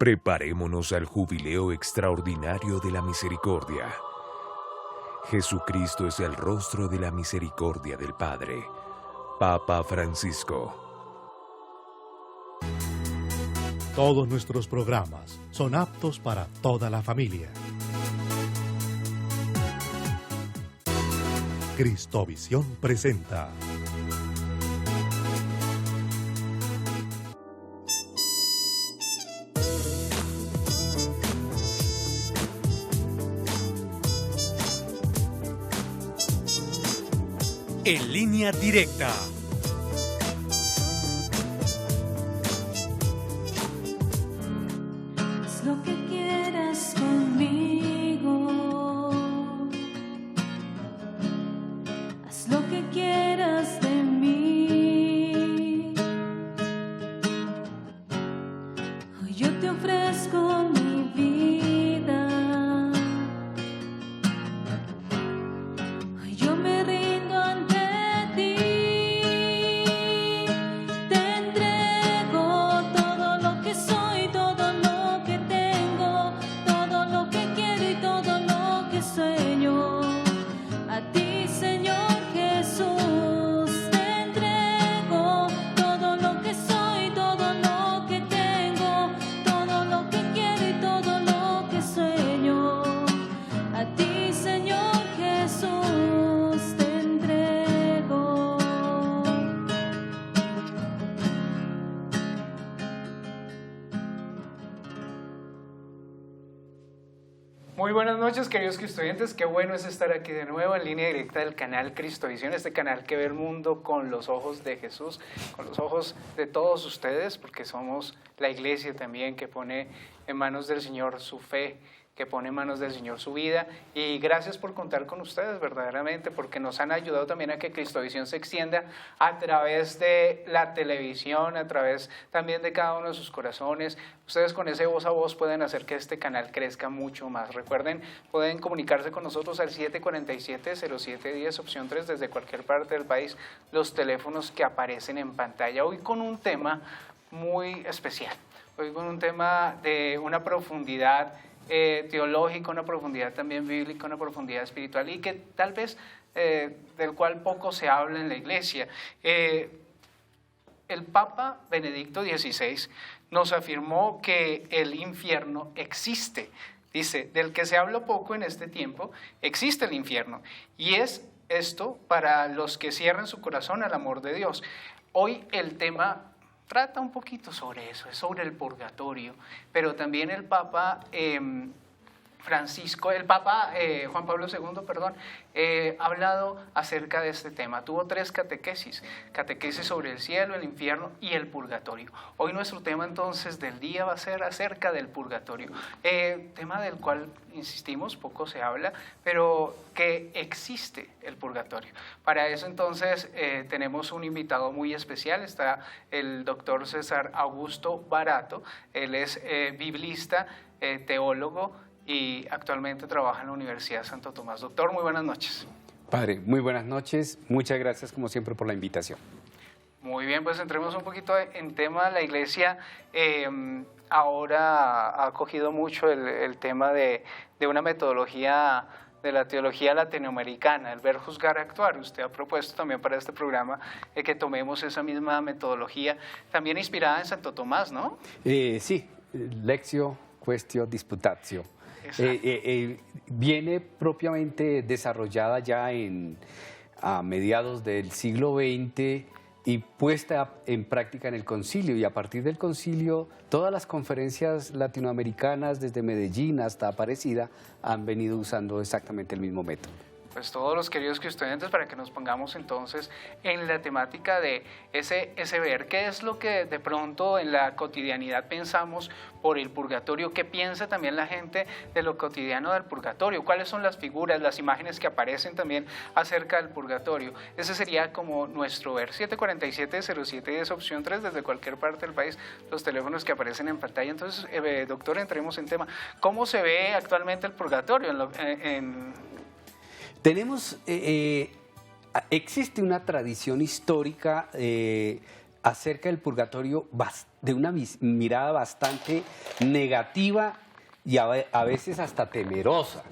Preparémonos al jubileo extraordinario de la misericordia. Jesucristo es el rostro de la misericordia del Padre. Papa Francisco. Todos nuestros programas son aptos para toda la familia. Cristovisión presenta En línea directa. Haz lo que quieras conmigo. Haz lo que quieras de mí. Hoy yo te ofrezco mi vida. Hoy yo me rindo ante ti. Te entrego todo lo que soy, todo lo que tengo, todo lo que quiero y todo lo que sueño. A ti, Señor Jesús, te entrego todo lo que soy, todo lo que tengo, todo lo que quiero y todo lo que sueño. A ti, Señor Jesús, te entrego. Muy buenas noches, queridos cristoyentes. Qué bueno es estar aquí de nuevo en línea directa del canal Cristovisión, este canal que ve el mundo con los ojos de Jesús, con los ojos de todos ustedes, porque somos la iglesia también que pone en manos del Señor su fe, que pone en manos del Señor su vida. Y gracias por contar con ustedes verdaderamente, porque nos han ayudado también a que Cristovisión se extienda a través de la televisión, a través también de cada uno de sus corazones. Ustedes con ese voz a voz pueden hacer que este canal crezca mucho más. Recuerden, pueden comunicarse con nosotros al 747-0710, opción 3, desde cualquier parte del país, los teléfonos que aparecen en pantalla. Hoy con un tema muy especial, hoy con un tema de una profundidad teológica, una profundidad también bíblica, una profundidad espiritual y que tal vez del cual poco se habla en la iglesia. El Papa Benedicto XVI nos afirmó que el infierno existe. Dice, del que se habla poco en este tiempo, existe el infierno. Y es esto para los que cierran su corazón al amor de Dios. Hoy el tema trata un poquito sobre eso, es sobre el purgatorio, pero también el Papa Juan Pablo II, ha hablado acerca de este tema. Tuvo 3 catequesis sobre el cielo, el infierno y el purgatorio. Hoy nuestro tema entonces del día va a ser acerca del purgatorio, tema del cual, insistimos, poco se habla, pero que existe el purgatorio. Para eso entonces tenemos un invitado muy especial, está el doctor César Augusto Barato. Él es biblista, teólogo, y actualmente trabaja en la Universidad de Santo Tomás. Doctor, muy buenas noches. Padre, muy buenas noches. Muchas gracias, como siempre, por la invitación. Muy bien, pues entremos un poquito en tema. La Iglesia ahora ha acogido mucho el tema de una metodología de la teología latinoamericana, el ver, juzgar, actuar. Usted ha propuesto también para este programa que tomemos esa misma metodología, también inspirada en Santo Tomás, ¿no? Sí, Lectio, Quaestio, Disputatio. Viene propiamente desarrollada ya a mediados del siglo XX y puesta en práctica en el concilio, y a partir del concilio todas las conferencias latinoamericanas desde Medellín hasta Aparecida han venido usando exactamente el mismo método. Pues todos los queridos cristoyentes, para que nos pongamos entonces en la temática de ese ver, qué es lo que de pronto en la cotidianidad pensamos por el purgatorio, qué piensa también la gente de lo cotidiano del purgatorio, cuáles son las figuras, las imágenes que aparecen también acerca del purgatorio. Ese sería como nuestro ver. 747-0710, opción 3, desde cualquier parte del país, los teléfonos que aparecen en pantalla. Entonces, doctor, entremos en tema. ¿Cómo se ve actualmente el purgatorio Tenemos, existe una tradición histórica acerca del purgatorio de una mirada bastante negativa y a veces hasta temerosa.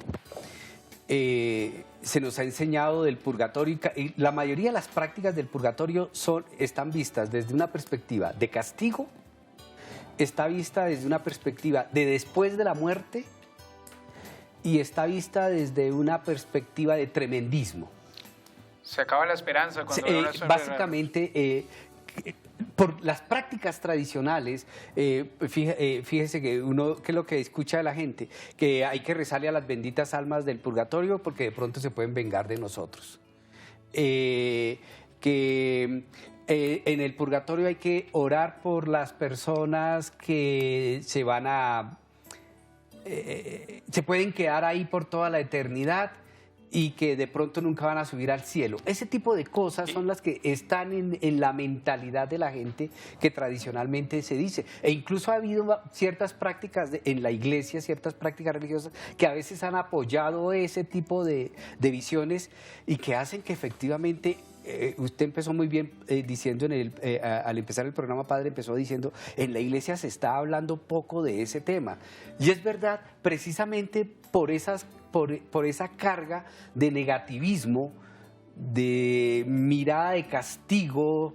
Se nos ha enseñado del purgatorio y la mayoría de las prácticas del purgatorio están vistas desde una perspectiva de castigo, está vista desde una perspectiva de después de la muerte y está vista desde una perspectiva de tremendismo. Se acaba la esperanza cuando uno no es básicamente, por las prácticas tradicionales, fíjese que ¿qué es lo que escucha de la gente? Que hay que rezarle a las benditas almas del purgatorio porque de pronto se pueden vengar de nosotros. En el purgatorio hay que orar por las personas que se pueden quedar ahí por toda la eternidad y que de pronto nunca van a subir al cielo. Ese tipo de cosas son las que están en la mentalidad de la gente que tradicionalmente se dice. E incluso ha habido ciertas prácticas en la iglesia, ciertas prácticas religiosas que a veces han apoyado ese tipo de visiones y que hacen que efectivamente... usted empezó muy bien diciendo al empezar el programa, padre, empezó diciendo, en la iglesia se está hablando poco de ese tema. Y es verdad, precisamente por esa carga de negativismo, de mirada de castigo,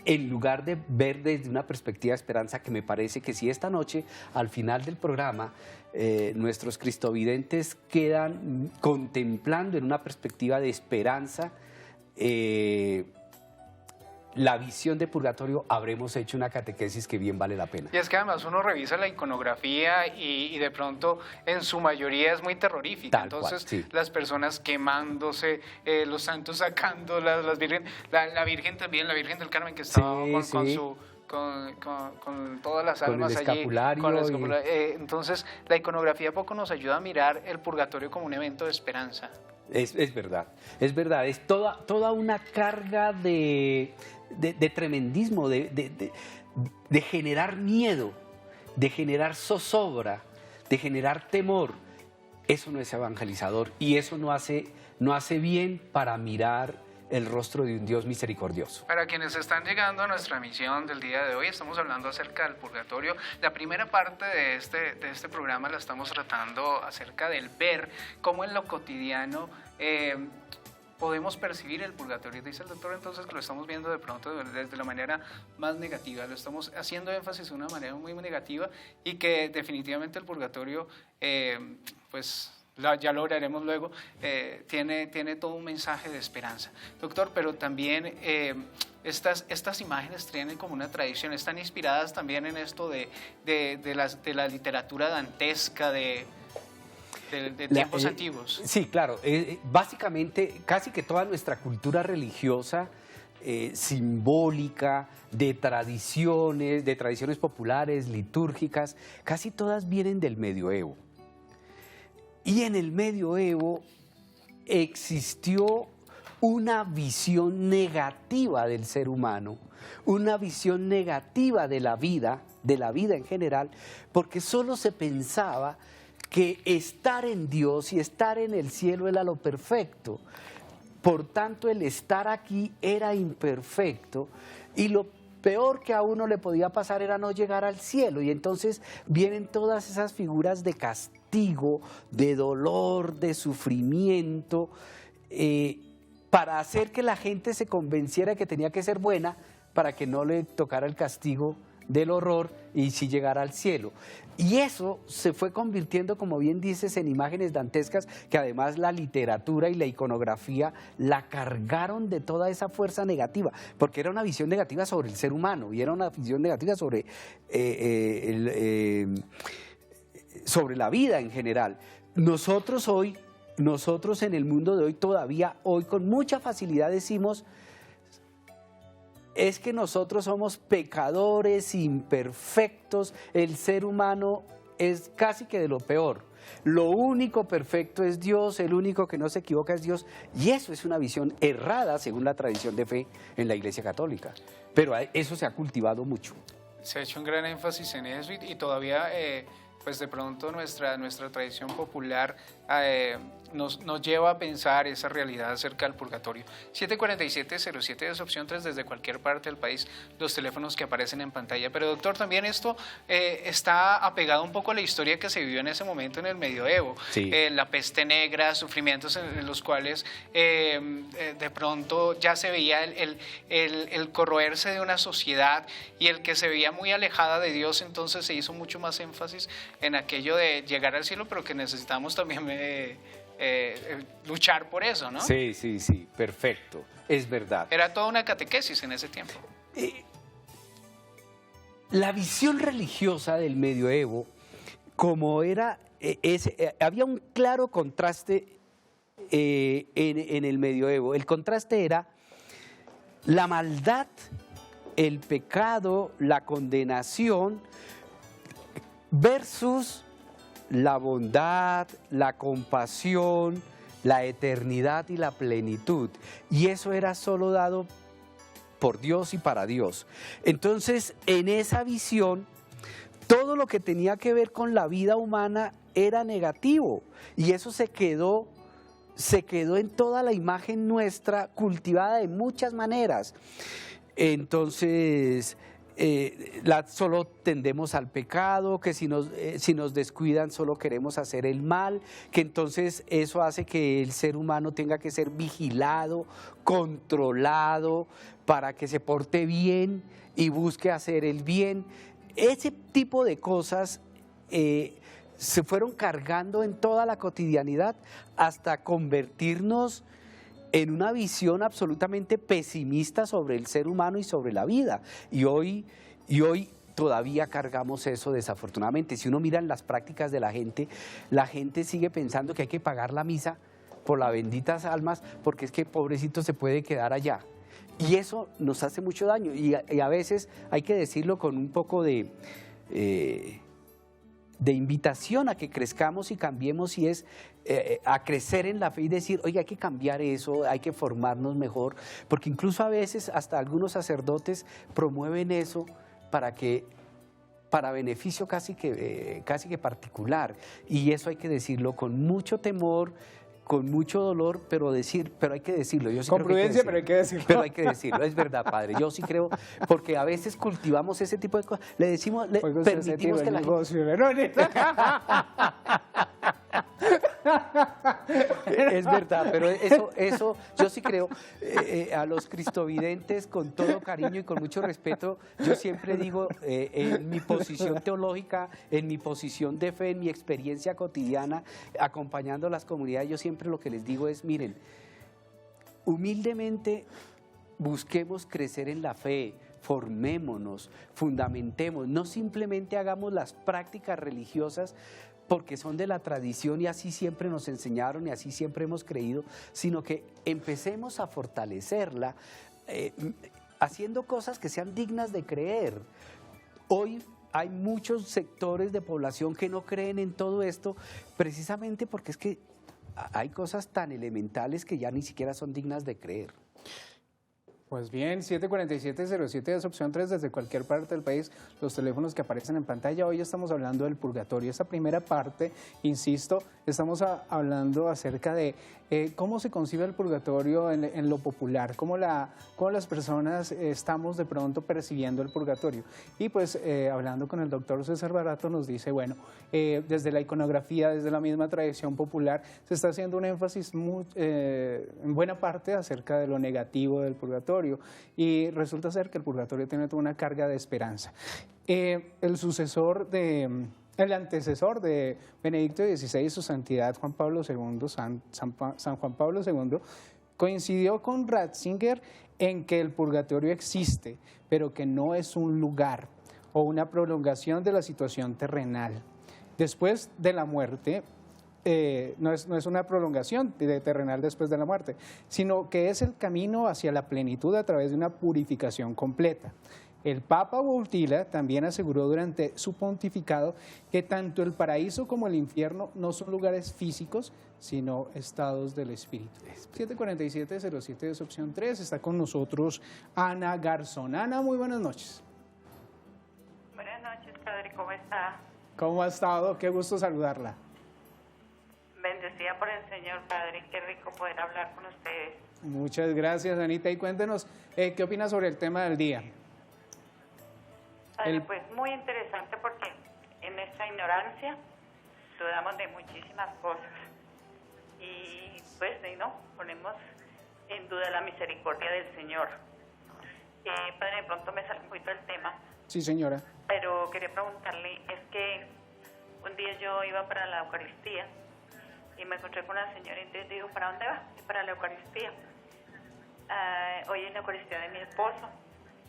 en lugar de ver desde una perspectiva de esperanza, que me parece que si esta noche, al final del programa, nuestros cristovidentes quedan contemplando en una perspectiva de esperanza, la visión de purgatorio, habremos hecho una catequesis que bien vale la pena. Y es que además uno revisa la iconografía y de pronto en su mayoría es muy terrorífica. Entonces las personas quemándose, los santos sacando, las virgen, la Virgen también, la Virgen del Carmen que estaba con todas las almas con el escapulario allí. Entonces la iconografía poco nos ayuda a mirar el purgatorio como un evento de esperanza. Es verdad, es toda una carga de tremendismo, de generar miedo, de generar zozobra, de generar temor. Eso no es evangelizador y eso no hace bien para mirar el rostro de un Dios misericordioso. Para quienes están llegando a nuestra misión del día de hoy, estamos hablando acerca del purgatorio. La primera parte de este programa la estamos tratando acerca del ver cómo en lo cotidiano podemos percibir el purgatorio. Dice el doctor entonces que lo estamos viendo de pronto desde la manera más negativa, lo estamos haciendo énfasis de una manera muy negativa y que definitivamente el purgatorio, pues ya lo veremos luego, tiene todo un mensaje de esperanza. Doctor, pero también estas imágenes tienen como una tradición, están inspiradas también en esto de la literatura dantesca de tiempos antiguos. Sí, claro. Básicamente, casi que toda nuestra cultura religiosa, simbólica, de tradiciones populares, litúrgicas, casi todas vienen del medioevo. Y en el medioevo existió una visión negativa del ser humano, una visión negativa de la vida en general, porque solo se pensaba que estar en Dios y estar en el cielo era lo perfecto. Por tanto, el estar aquí era imperfecto y lo peor que a uno le podía pasar era no llegar al cielo. Y entonces vienen todas esas figuras de castigo, de dolor, de sufrimiento, para hacer que la gente se convenciera que tenía que ser buena para que no le tocara el castigo del horror y sí llegar al cielo. Y eso se fue convirtiendo, como bien dices, en imágenes dantescas que además la literatura y la iconografía la cargaron de toda esa fuerza negativa, porque era una visión negativa sobre el ser humano y era una visión negativa sobre la vida en general. Nosotros en el mundo de hoy todavía, hoy con mucha facilidad decimos, es que nosotros somos pecadores, imperfectos, el ser humano es casi que de lo peor. Lo único perfecto es Dios, el único que no se equivoca es Dios, y eso es una visión errada según la tradición de fe en la Iglesia Católica. Pero eso se ha cultivado mucho. Se ha hecho un gran énfasis en eso y todavía, pues de pronto nuestra tradición popular nos lleva a pensar esa realidad acerca del purgatorio. 747-07 es opción 3 desde cualquier parte del país, los teléfonos que aparecen en pantalla. Pero doctor, también esto está apegado un poco a la historia que se vivió en ese momento en el medioevo. Sí. La peste negra, sufrimientos en los cuales de pronto ya se veía el corroerse de una sociedad y el que se veía muy alejada de Dios, entonces se hizo mucho más énfasis en aquello de llegar al cielo, pero que necesitamos también luchar por eso, ¿no? Sí, sí, sí, perfecto, es verdad. Era toda una catequesis en ese tiempo. La visión religiosa del medioevo, como era, había un claro contraste en el medioevo. El contraste era la maldad, el pecado, la condenación versus la bondad, la compasión, la eternidad y la plenitud. Y eso era solo dado por Dios y para Dios. Entonces, en esa visión, todo lo que tenía que ver con la vida humana era negativo. Y eso se quedó en toda la imagen nuestra, cultivada de muchas maneras. Entonces, solo tendemos al pecado, que si nos descuidan solo queremos hacer el mal, que entonces eso hace que el ser humano tenga que ser vigilado, controlado, para que se porte bien y busque hacer el bien. Ese tipo de cosas se fueron cargando en toda la cotidianidad hasta convertirnos en una visión absolutamente pesimista sobre el ser humano y sobre la vida. Y hoy todavía cargamos eso, desafortunadamente. Si uno mira en las prácticas de la gente sigue pensando que hay que pagar la misa por las benditas almas, porque es que pobrecito se puede quedar allá. Y eso nos hace mucho daño. Y a veces hay que decirlo con un poco de invitación a que crezcamos y cambiemos, y es a crecer en la fe y decir, oye, hay que cambiar eso, hay que formarnos mejor, porque incluso a veces hasta algunos sacerdotes promueven eso para beneficio casi que particular, y eso hay que decirlo con mucho temor, con mucho dolor, pero hay que decirlo. Yo sí con creo prudencia, que pero hay que decirlo. Pero hay que decirlo, es verdad, padre. Yo sí creo, porque a veces cultivamos ese tipo de cosas. Le decimos, permitimos que la gente... Es verdad, pero eso yo sí creo. A los cristovidentes, con todo cariño y con mucho respeto, yo siempre digo, en mi posición teológica, en mi posición de fe, en mi experiencia cotidiana, acompañando a las comunidades, yo siempre lo que les digo es, miren, humildemente busquemos crecer en la fe, formémonos, fundamentemos, no simplemente hagamos las prácticas religiosas porque son de la tradición y así siempre nos enseñaron y así siempre hemos creído, sino que empecemos a fortalecerla haciendo cosas que sean dignas de creer. Hoy hay muchos sectores de población que no creen en todo esto, precisamente porque es que hay cosas tan elementales que ya ni siquiera son dignas de creer. Pues bien, 747-07 es opción 3 desde cualquier parte del país, los teléfonos que aparecen en pantalla. Hoy estamos hablando del purgatorio. Esta primera parte, insisto, estamos hablando acerca de cómo se concibe el purgatorio en lo popular, cómo las personas estamos de pronto percibiendo el purgatorio. Y pues hablando con el doctor César Barato nos dice, bueno, desde la iconografía, desde la misma tradición popular, se está haciendo un énfasis en buena parte acerca de lo negativo del purgatorio. Y resulta ser que el purgatorio tiene toda una carga de esperanza. El antecesor de Benedicto XVI, su santidad Juan Pablo II, San Juan Pablo II, coincidió con Ratzinger en que el purgatorio existe, pero que no es un lugar o una prolongación de la situación terrenal. Después de la muerte, no es una prolongación terrenal después de la muerte, sino que es el camino hacia la plenitud a través de una purificación completa. El Papa Wojtyla también aseguró durante su pontificado que tanto el paraíso como el infierno no son lugares físicos, sino estados del espíritu. 747-07 es opción 3, está con nosotros Ana Garzón. Ana, muy buenas noches. Buenas noches, padre, ¿cómo está? ¿Cómo ha estado? Qué gusto saludarla. Bendecida por el Señor, Padre. Qué rico poder hablar con ustedes. Muchas gracias, Anita. Y cuéntenos, ¿qué opinas sobre el tema del día? Padre, pues muy interesante porque en nuestra ignorancia dudamos de muchísimas cosas. Y pues, no, ponemos en duda la misericordia del Señor. Padre, de pronto me sale un poquito del tema. Sí, señora. Pero quería preguntarle, es que un día yo iba para la Eucaristía y me encontré con una señora y entonces dijo, ¿para dónde va? Para la Eucaristía. Hoy es la Eucaristía de mi esposo,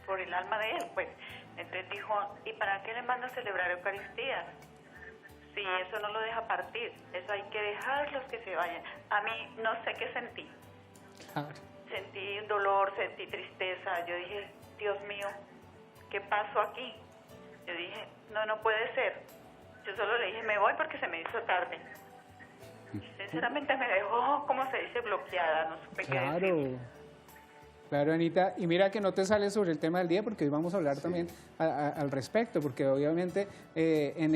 por el alma de él, pues. Entonces dijo, ¿y para qué le mando a celebrar Eucaristías? Si eso no lo deja partir, eso hay que dejarlos que se vayan. A mí no sé qué sentí. Claro. Sentí dolor, sentí tristeza. Yo dije, Dios mío, ¿qué pasó aquí? Yo dije, no puede ser. Yo solo le dije, me voy porque se me hizo tarde. Sinceramente me dejó, como se dice, bloqueada, no supe qué decir. Claro. Claro, Anita, y mira que no te sales sobre el tema del día porque hoy vamos a hablar también al respecto, porque obviamente en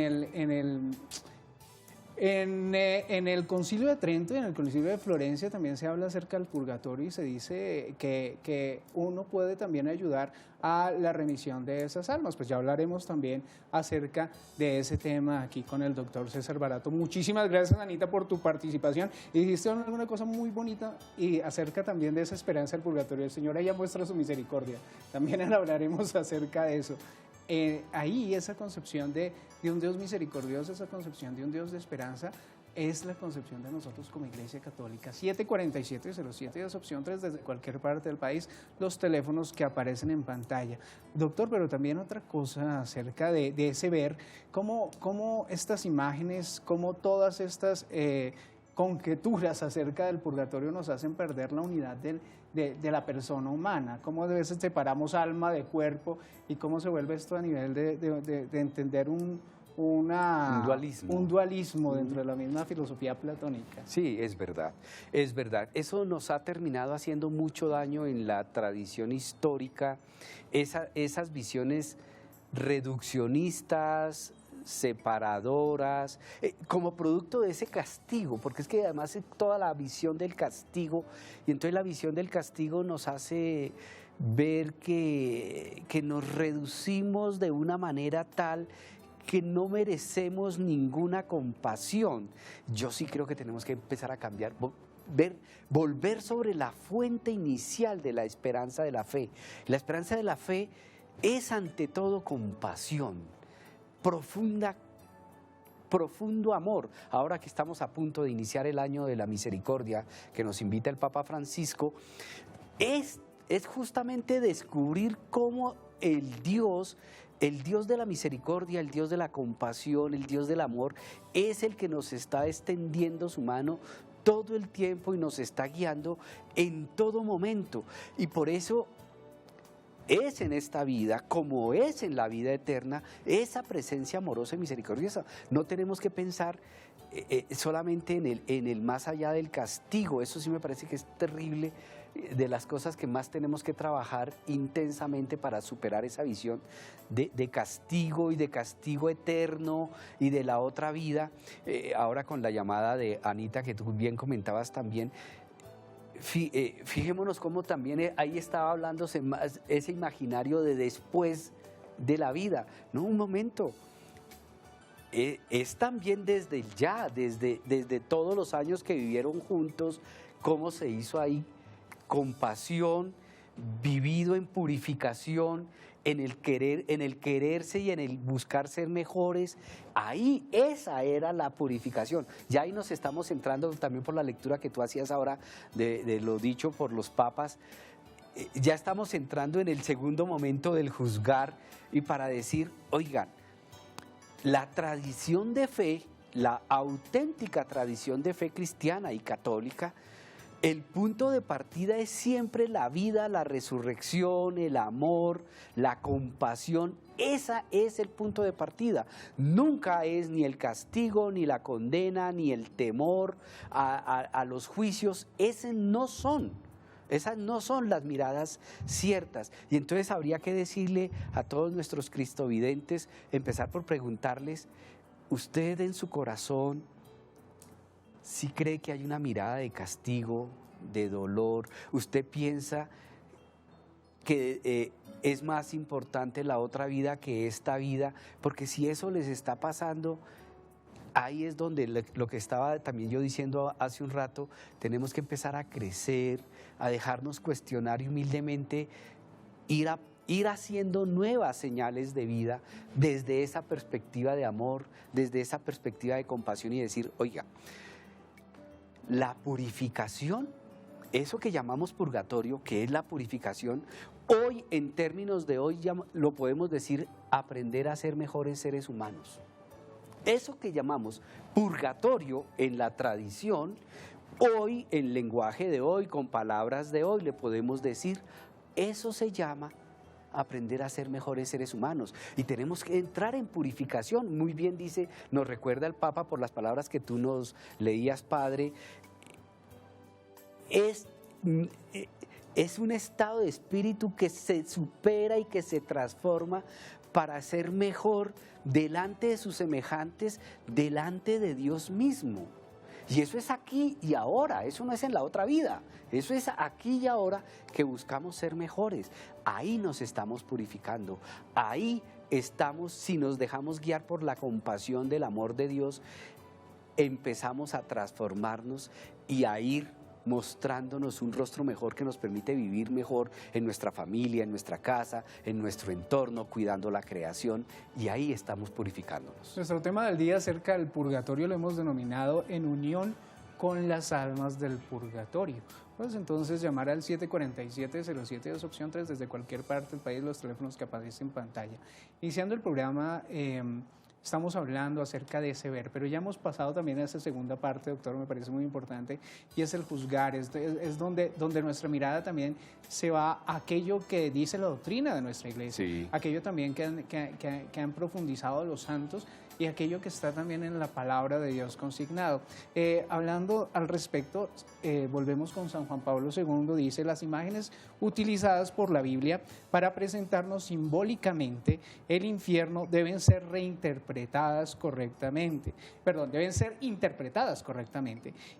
el Concilio de Trento y en el Concilio de Florencia también se habla acerca del purgatorio y se dice que uno puede también ayudar a la remisión de esas almas. Pues ya hablaremos también acerca de ese tema aquí con el doctor César Barato. Muchísimas gracias, Anita, por tu participación. Y dijiste alguna cosa muy bonita y acerca también de esa esperanza del purgatorio. El Señor ella muestra su misericordia. También hablaremos acerca de eso. Ahí esa concepción de un Dios misericordioso, esa concepción de un Dios de esperanza, es la concepción de nosotros como Iglesia Católica. 747-07 es opción 3 desde cualquier parte del país, los teléfonos que aparecen en pantalla. Doctor, pero también otra cosa acerca de ese ver, cómo estas imágenes, cómo todas estas conjeturas acerca del purgatorio nos hacen perder la unidad de la persona humana, cómo a veces separamos alma de cuerpo y cómo se vuelve esto a nivel de entender un dualismo dentro de la misma filosofía platónica. Sí, es verdad, es verdad. Eso nos ha terminado haciendo mucho daño en la tradición histórica, esas visiones reduccionistas, separadoras, como producto de ese castigo, porque es que además es toda la visión del castigo, y entonces la visión del castigo nos hace ver que nos reducimos de una manera tal que no merecemos ninguna compasión. Yo sí creo que tenemos que empezar a cambiar, volver sobre la fuente inicial de la esperanza de la fe. La esperanza de la fe es ante todo compasión, profundo amor. Ahora que estamos a punto de iniciar el año de la misericordia que nos invita el Papa Francisco, es justamente descubrir cómo el Dios de la misericordia, el Dios de la compasión, el Dios del amor, es el que nos está extendiendo su mano todo el tiempo y nos está guiando en todo momento. Y por eso es en esta vida, como es en la vida eterna, esa presencia amorosa y misericordiosa. No tenemos que pensar solamente en el más allá del castigo. Eso sí me parece que es terrible, de las cosas que más tenemos que trabajar intensamente para superar esa visión de castigo y de castigo eterno y de la otra vida. Ahora con la llamada de Anita, que tú bien comentabas también, fijémonos cómo también ahí estaba hablándose más ese imaginario de después de la vida. No, un momento. Es también desde el ya, desde todos los años que vivieron juntos, cómo se hizo ahí compasión, vivido en purificación, en el quererse y en el buscar ser mejores. Ahí, esa era la purificación. Ya ahí nos estamos centrando también por la lectura que tú hacías ahora de lo dicho por los papas. Ya estamos entrando en el segundo momento del juzgar y para decir, oigan, la tradición de fe, la auténtica tradición de fe cristiana y católica, el punto de partida es siempre la vida, la resurrección, el amor, la compasión. Ese es el punto de partida. Nunca es ni el castigo, ni la condena, ni el temor a los juicios. Esas no son las miradas ciertas. Y entonces habría que decirle a todos nuestros cristovidentes, empezar por preguntarles, ¿usted en su corazón si cree que hay una mirada de castigo, de dolor, usted piensa que es más importante la otra vida que esta vida, porque si eso les está pasando, ahí es donde lo que estaba también yo diciendo hace un rato, tenemos que empezar a crecer, a dejarnos cuestionar y humildemente ir haciendo nuevas señales de vida desde esa perspectiva de amor, desde esa perspectiva de compasión y decir, oiga, la purificación, eso que llamamos purgatorio, que es la purificación, hoy en términos de hoy lo podemos decir aprender a ser mejores seres humanos. Eso que llamamos purgatorio en la tradición, hoy en lenguaje de hoy, con palabras de hoy, le podemos decir, eso se llama aprender a ser mejores seres humanos. Y tenemos que entrar en purificación. Muy bien dice, nos recuerda el Papa por las palabras que tú nos leías, Padre, es un estado de espíritu que se supera y que se transforma para ser mejor delante de sus semejantes, delante de Dios mismo. Y eso es aquí y ahora, eso no es en la otra vida, eso es aquí y ahora que buscamos ser mejores. Ahí nos estamos purificando, ahí estamos, si nos dejamos guiar por la compasión del amor de Dios, empezamos a transformarnos y a ir mostrándonos un rostro mejor que nos permite vivir mejor en nuestra familia, en nuestra casa, en nuestro entorno, cuidando la creación, y ahí estamos purificándonos. Nuestro tema del día acerca del purgatorio lo hemos denominado en unión con las almas del purgatorio. Pues entonces llamar al 747-07 opción 3 desde cualquier parte del país, los teléfonos que aparecen en pantalla. Iniciando el programa, estamos hablando acerca de ese ver, pero ya hemos pasado también a esa segunda parte, doctor, me parece muy importante, y es el juzgar, es donde nuestra mirada también se va a aquello que dice la doctrina de nuestra iglesia, Sí. aquello también que han profundizado los santos y aquello que está también en la palabra de Dios consignado. Hablando al respecto, volvemos con San Juan Pablo II, dice, las imágenes utilizadas por la Biblia para presentarnos simbólicamente el infierno deben ser interpretadas correctamente,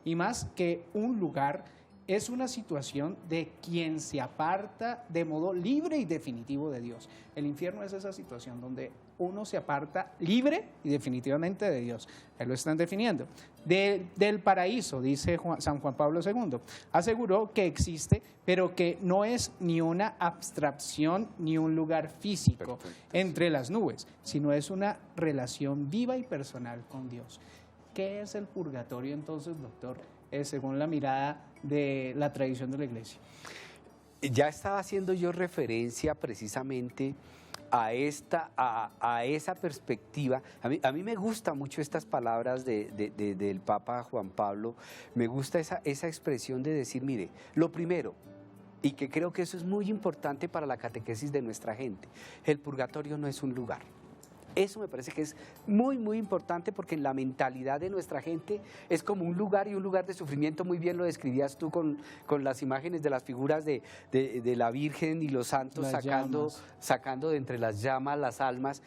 y más que un lugar, es una situación de quien se aparta de modo libre y definitivo de Dios. El infierno es esa situación donde uno se aparta libre y definitivamente de Dios. Ahí lo están definiendo. Del paraíso, dice San Juan Pablo II, aseguró que existe, pero que no es ni una abstracción ni un lugar físico entre las nubes, sino es una relación viva y personal con Dios. ¿Qué es el purgatorio entonces, doctor? Según la mirada de la tradición de la iglesia. Ya estaba haciendo yo referencia precisamente a esa perspectiva. A mí me gustan mucho estas palabras del Papa Juan Pablo, me gusta esa expresión de decir, mire, lo primero, y que creo que eso es muy importante para la catequesis de nuestra gente, el purgatorio no es un lugar. Eso me parece que es muy, muy importante porque en la mentalidad de nuestra gente es como un lugar y un lugar de sufrimiento. Muy bien lo describías tú con las imágenes de las figuras de la Virgen y los santos sacando de entre las llamas las almas.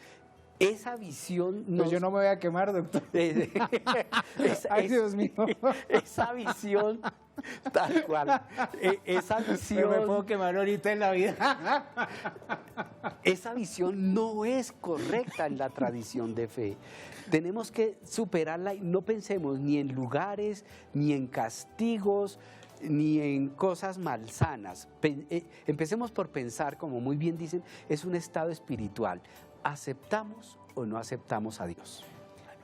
Esa visión... Pues yo no me voy a quemar, doctor. Ay, Dios mío. Esa visión... Tal cual. Esa visión... No me puedo quemar ahorita en la vida. Esa visión no es correcta en la tradición de fe. Tenemos que superarla y no pensemos ni en lugares, ni en castigos, ni en cosas malsanas. Empecemos por pensar, como muy bien dicen, es un estado espiritual. ¿Aceptamos o no aceptamos a Dios?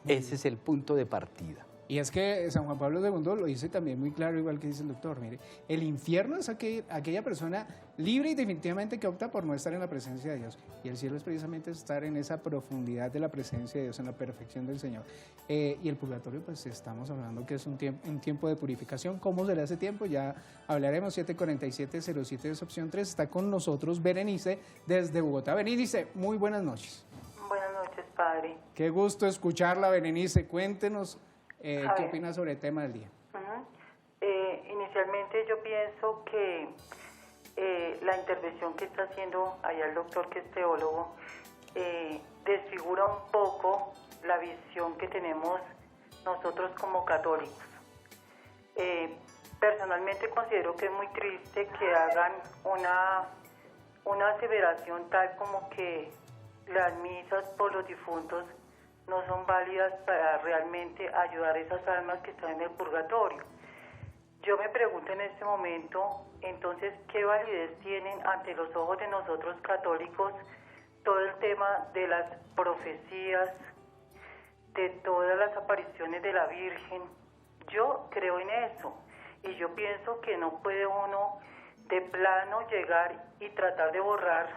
Ese es el punto de partida. Y es que San Juan Pablo II lo dice también muy claro, igual que dice el doctor, mire, el infierno es aquella persona libre y definitivamente que opta por no estar en la presencia de Dios. Y el cielo es precisamente estar en esa profundidad de la presencia de Dios, en la perfección del Señor. Y el purgatorio, pues estamos hablando que es un tiempo de purificación. ¿Cómo será ese tiempo? Ya hablaremos. 747-07 es opción 3. Está con nosotros Berenice desde Bogotá. Berenice, muy buenas noches. Buenas noches, padre. Qué gusto escucharla, Berenice. Cuéntenos. ¿Qué opinas sobre el tema del día? Inicialmente yo pienso que la intervención que está haciendo allá el doctor, que es teólogo, desfigura un poco la visión que tenemos nosotros como católicos. Personalmente considero que es muy triste que hagan una aseveración tal como que las misas por los difuntos no son válidas para realmente ayudar a esas almas que están en el purgatorio. Yo me pregunto en este momento, entonces, ¿qué validez tienen ante los ojos de nosotros católicos todo el tema de las profecías, de todas las apariciones de la Virgen? Yo creo en eso y yo pienso que no puede uno de plano llegar y tratar de borrar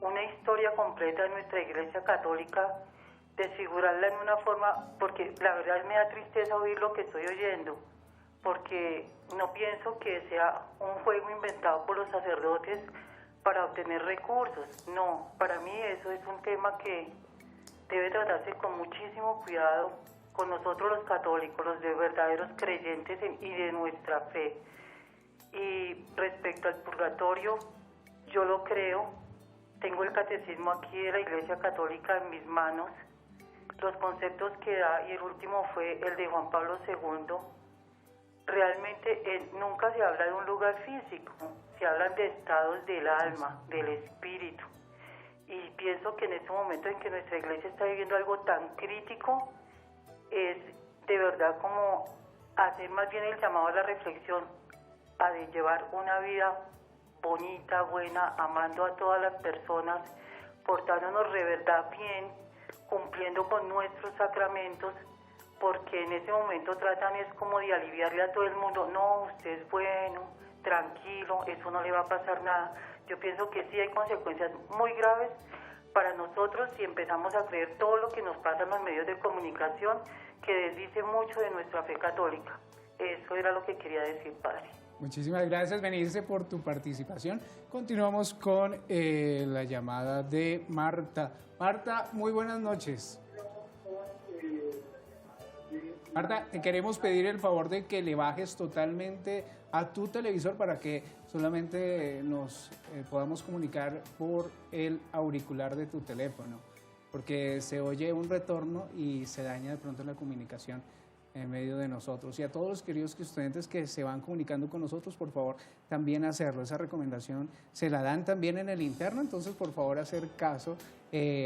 una historia completa de nuestra Iglesia Católica, desfigurarla en una forma, porque la verdad me da tristeza oír lo que estoy oyendo, porque no pienso que sea un juego inventado por los sacerdotes para obtener recursos. No, para mí eso es un tema que debe tratarse con muchísimo cuidado con nosotros los católicos, los de verdaderos creyentes y de nuestra fe. Y respecto al purgatorio, yo lo creo, tengo el catecismo aquí de la Iglesia Católica en mis manos, los conceptos que da, y el último fue el de Juan Pablo II. Realmente nunca se habla de un lugar físico, se hablan de estados del alma, del espíritu. Y pienso que en este momento en que nuestra Iglesia está viviendo algo tan crítico, es de verdad como hacer más bien el llamado a la reflexión, a de llevar una vida bonita, buena, amando a todas las personas, portándonos de verdad bien, cumpliendo con nuestros sacramentos, porque en ese momento tratan es como de aliviarle a todo el mundo, no, usted es bueno, tranquilo, eso no le va a pasar nada. Yo pienso que sí hay consecuencias muy graves para nosotros si empezamos a creer todo lo que nos pasa en los medios de comunicación, que desdice mucho de nuestra fe católica. Eso era lo que quería decir, padre. Muchísimas gracias, Benice, por tu participación. Continuamos con la llamada de Marta. Marta, muy buenas noches. Marta, te queremos pedir el favor de que le bajes totalmente a tu televisor para que solamente nos podamos comunicar por el auricular de tu teléfono, porque se oye un retorno y se daña de pronto la comunicación en medio de nosotros. Y a todos los queridos estudiantes que se van comunicando con nosotros, por favor, también hacerlo. Esa recomendación se la dan también en el interno, entonces por favor hacer caso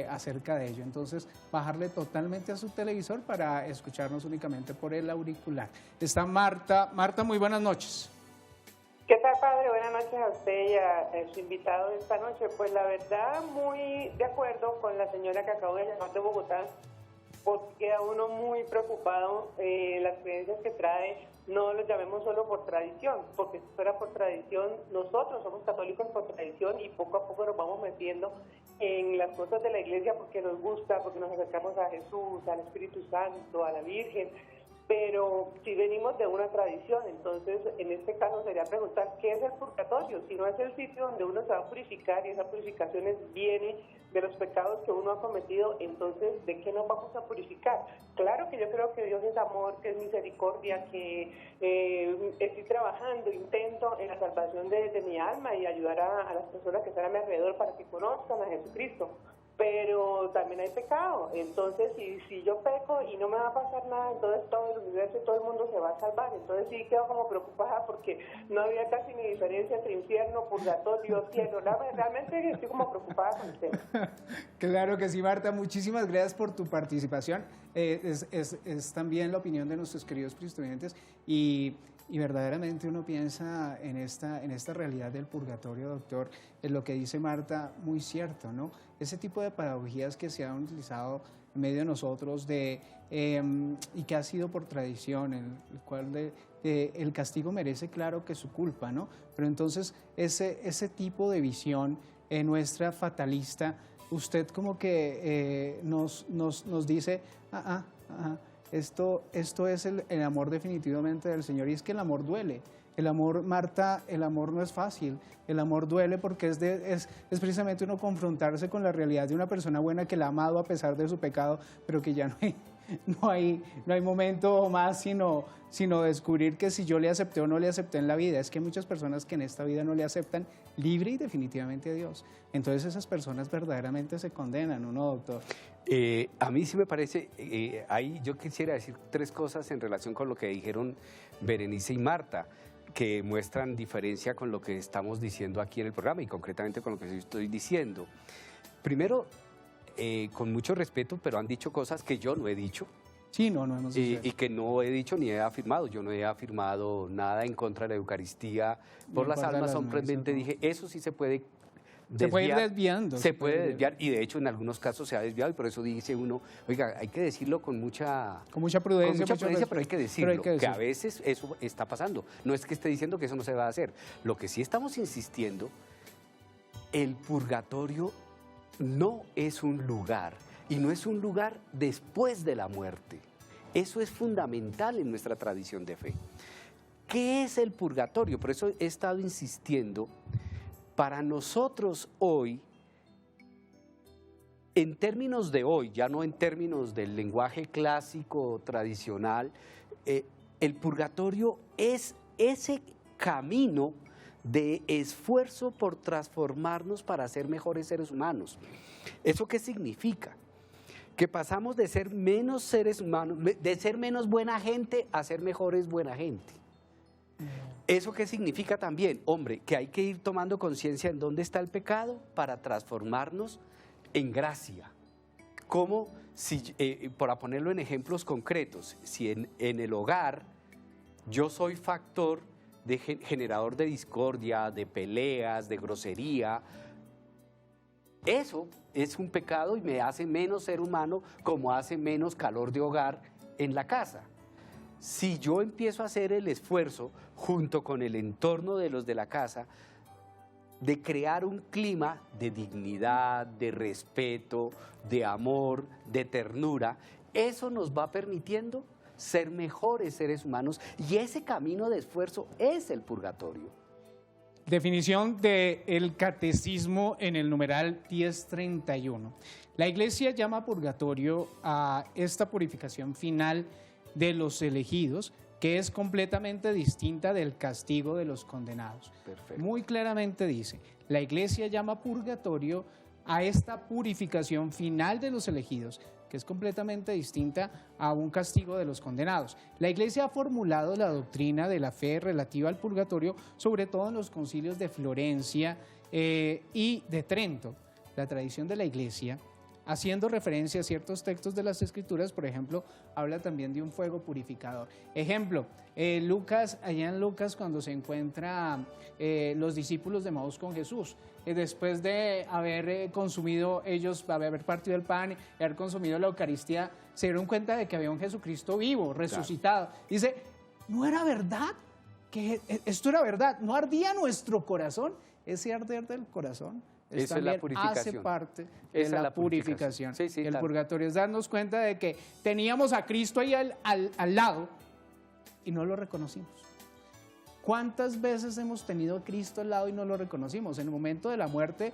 acerca de ello. Entonces, bajarle totalmente a su televisor para escucharnos únicamente por el auricular. Está Marta. Marta, muy buenas noches. ¿Qué tal, padre? Buenas noches a usted y a su invitado de esta noche. Pues la verdad, muy de acuerdo con la señora que acabo de llamar de Bogotá, porque queda uno muy preocupado. Las creencias que trae, no lo llamemos solo por tradición, porque si fuera por tradición, nosotros somos católicos por tradición y poco a poco nos vamos metiendo en las cosas de la iglesia porque nos gusta, porque nos acercamos a Jesús, al Espíritu Santo, a la Virgen. Pero si venimos de una tradición, entonces en este caso sería preguntar ¿qué es el purgatorio? Si no es el sitio donde uno se va a purificar y esa purificación viene de los pecados que uno ha cometido, entonces ¿de qué nos vamos a purificar? Claro que yo creo que Dios es amor, que es misericordia, que estoy trabajando, intento en la salvación de mi alma y ayudar a las personas que están a mi alrededor para que conozcan a Jesucristo. Pero también hay pecado, entonces si yo peco y no me va a pasar nada, entonces todo el universo y todo el mundo se va a salvar. Entonces sí quedo como preocupada porque no había casi ni diferencia entre infierno, purgatorio, cielo. Realmente estoy como preocupada con el tema. Claro que sí, Marta, muchísimas gracias por tu participación. Es también la opinión de nuestros queridos estudiantes y verdaderamente uno piensa en esta realidad del purgatorio, doctor, en lo que dice Marta, muy cierto, ¿no? Ese tipo de pedagogías que se han utilizado en medio de nosotros y que ha sido por tradición, el cual el castigo merece, claro, que su culpa, ¿no? Pero entonces ese tipo de visión nuestra fatalista, usted como que nos dice, esto es el amor definitivamente del Señor, y es que el amor duele. El amor, Marta, el amor no es fácil, el amor duele porque es precisamente uno confrontarse con la realidad de una persona buena que la ha amado a pesar de su pecado, pero que ya no hay momento más sino descubrir que si yo le acepté o no le acepté en la vida. Es que hay muchas personas que en esta vida no le aceptan libre y definitivamente a Dios. Entonces esas personas verdaderamente se condenan, ¿o no, doctor? A mí sí me parece, ahí yo quisiera decir 3 cosas en relación con lo que dijeron Berenice y Marta, que muestran diferencia con lo que estamos diciendo aquí en el programa y concretamente con lo que yo estoy diciendo. Primero, con mucho respeto, pero han dicho cosas que yo no he dicho. Sí, no hemos dicho y que no he dicho ni he afirmado. Yo no he afirmado nada en contra de la Eucaristía por las almas, simplemente dije, eso sí se puede desviar. Se puede ir desviando. Se puede desviar y de hecho en algunos casos se ha desviado y por eso dice uno, oiga, hay que decirlo con mucha prudencia, pero hay que decirlo, que a veces eso está pasando. No es que esté diciendo que eso no se va a hacer. Lo que sí estamos insistiendo, el purgatorio no es un lugar y no es un lugar después de la muerte. Eso es fundamental en nuestra tradición de fe. ¿Qué es el purgatorio? Por eso he estado insistiendo, para nosotros hoy, en términos de hoy, ya no en términos del lenguaje clásico tradicional, el purgatorio es ese camino de esfuerzo por transformarnos para ser mejores seres humanos. ¿Eso qué significa? Que pasamos de ser menos seres humanos, de ser menos buena gente a ser mejores buena gente. ¿Eso qué significa también? Hombre, que hay que ir tomando conciencia en dónde está el pecado para transformarnos en gracia. Como si, para ponerlo en ejemplos concretos, si en el hogar yo soy factor de generador de discordia, de peleas, de grosería, eso es un pecado y me hace menos ser humano, como hace menos calor de hogar en la casa. Si yo empiezo a hacer el esfuerzo, junto con el entorno de los de la casa, de crear un clima de dignidad, de respeto, de amor, de ternura, eso nos va permitiendo ser mejores seres humanos y ese camino de esfuerzo es el purgatorio. Definición del catecismo en el numeral 1031. La Iglesia llama purgatorio a esta purificación final de los elegidos, que es completamente distinta del castigo de los condenados. Perfecto. Muy claramente dice, la Iglesia llama purgatorio a esta purificación final de los elegidos, que es completamente distinta a un castigo de los condenados. La Iglesia ha formulado la doctrina de la fe relativa al purgatorio, sobre todo en los concilios de Florencia y de Trento. La tradición de la Iglesia, haciendo referencia a ciertos textos de las Escrituras, por ejemplo, habla también de un fuego purificador. Ejemplo, allá en Lucas, cuando se encuentran los discípulos de Maús con Jesús, después de haber consumido ellos, haber partido el pan y haber consumido la Eucaristía, se dieron cuenta de que había un Jesucristo vivo, resucitado. Claro. Dice, ¿no era verdad? Que esto era verdad, ¿no ardía nuestro corazón? Ese arder del corazón Esa es la purificación. Hace parte de la purificación. Sí, sí, el claro. purgatorio es darnos cuenta de que teníamos a Cristo ahí al lado y no lo reconocimos. ¿Cuántas veces hemos tenido a Cristo al lado y no lo reconocimos? En el momento de la muerte,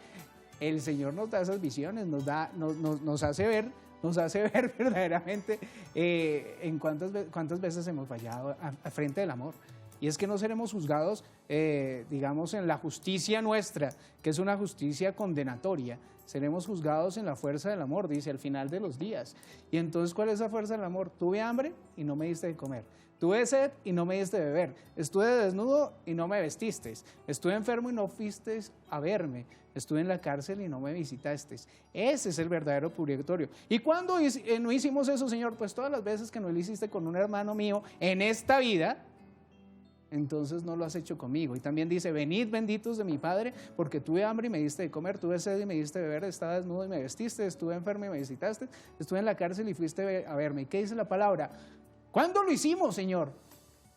el Señor nos da esas visiones, nos hace ver verdaderamente en cuántas veces hemos fallado al frente del amor. Y es que no seremos juzgados, digamos, en la justicia nuestra, que es una justicia condenatoria. Seremos juzgados en la fuerza del amor, dice, al final de los días. Y entonces, ¿cuál es esa fuerza del amor? Tuve hambre y no me diste de comer. Tuve sed y no me diste de beber. Estuve desnudo y no me vestisteis. Estuve enfermo y no fuisteis a verme. Estuve en la cárcel y no me visitasteis. Ese es el verdadero purgatorio. ¿Y cuándo no hicimos eso, Señor? Pues todas las veces que no lo hiciste con un hermano mío en esta vida, entonces no lo has hecho conmigo. Y también dice, venid benditos de mi Padre, porque tuve hambre y me diste de comer, tuve sed y me diste de beber, estaba desnudo y me vestiste, estuve enfermo y me visitaste, estuve en la cárcel y fuiste a verme. ¿Y qué dice la palabra? ¿Cuándo lo hicimos, Señor?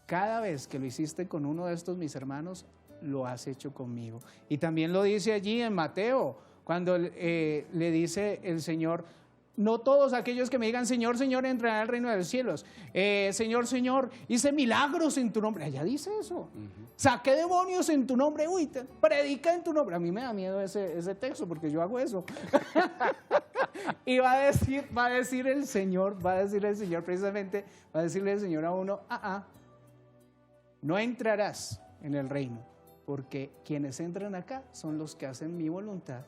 Cada vez que lo hiciste con uno de estos mis hermanos, lo has hecho conmigo. Y también lo dice allí en Mateo, cuando le dice el Señor, no todos aquellos que me digan, Señor, Señor, entrarán al reino de los cielos. Señor, Señor, hice milagros en tu nombre. Allá dice eso. Saqué demonios en tu nombre. Uy, predica en tu nombre. A mí me da miedo ese texto porque yo hago eso. Y va a decir el Señor precisamente, va a decirle el Señor a uno, no entrarás en el reino, porque quienes entran acá son los que hacen mi voluntad,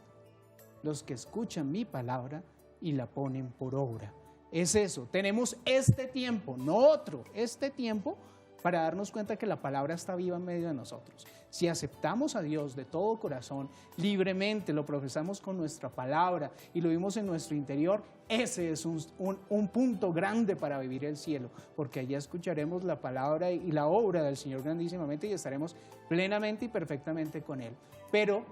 los que escuchan mi palabra y la ponen por obra. Es eso, tenemos este tiempo, no otro, este tiempo para darnos cuenta que la palabra está viva en medio de nosotros. Si aceptamos a Dios de todo corazón, libremente lo profesamos con nuestra palabra y lo vimos en nuestro interior, ese es un punto grande para vivir el cielo, porque allá escucharemos la palabra y la obra del Señor grandísimamente y estaremos plenamente y perfectamente con Él. Pero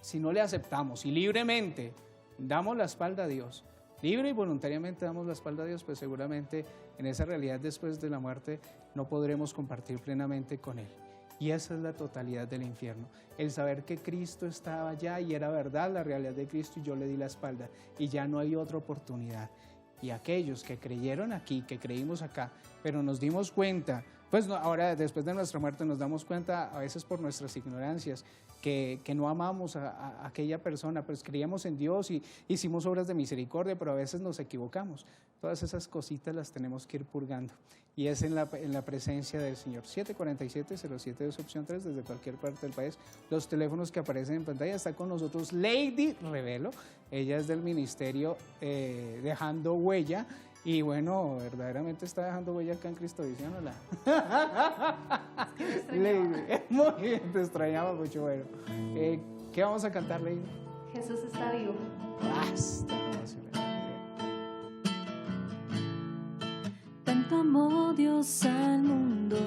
si no le aceptamos y libremente damos la espalda a Dios, libre y voluntariamente damos la espalda a Dios, pues seguramente en esa realidad después de la muerte no podremos compartir plenamente con Él. Y esa es la totalidad del infierno, el saber que Cristo estaba allá y era verdad la realidad de Cristo y yo le di la espalda y ya no hay otra oportunidad. Y aquellos que creyeron aquí, que creímos acá, pero nos dimos cuenta, pues no, ahora después de nuestra muerte nos damos cuenta a veces por nuestras ignorancias, que no amamos a aquella persona, pues creíamos en Dios y hicimos obras de misericordia, pero a veces nos equivocamos. Todas esas cositas las tenemos que ir purgando. Y es en la presencia del Señor. 747-07 opción 3 desde cualquier parte del país. Los teléfonos que aparecen en pantalla. Está con nosotros Lady Revelo. Ella es del ministerio Dejando Huella. Y bueno, verdaderamente está dejando huella acá en Cristovisión, ¿no? Lady, muy bien, te extrañaba mucho. Bueno, ¿qué vamos a cantar, Lady? Jesús está vivo. Basta. Tanto amó Dios al mundo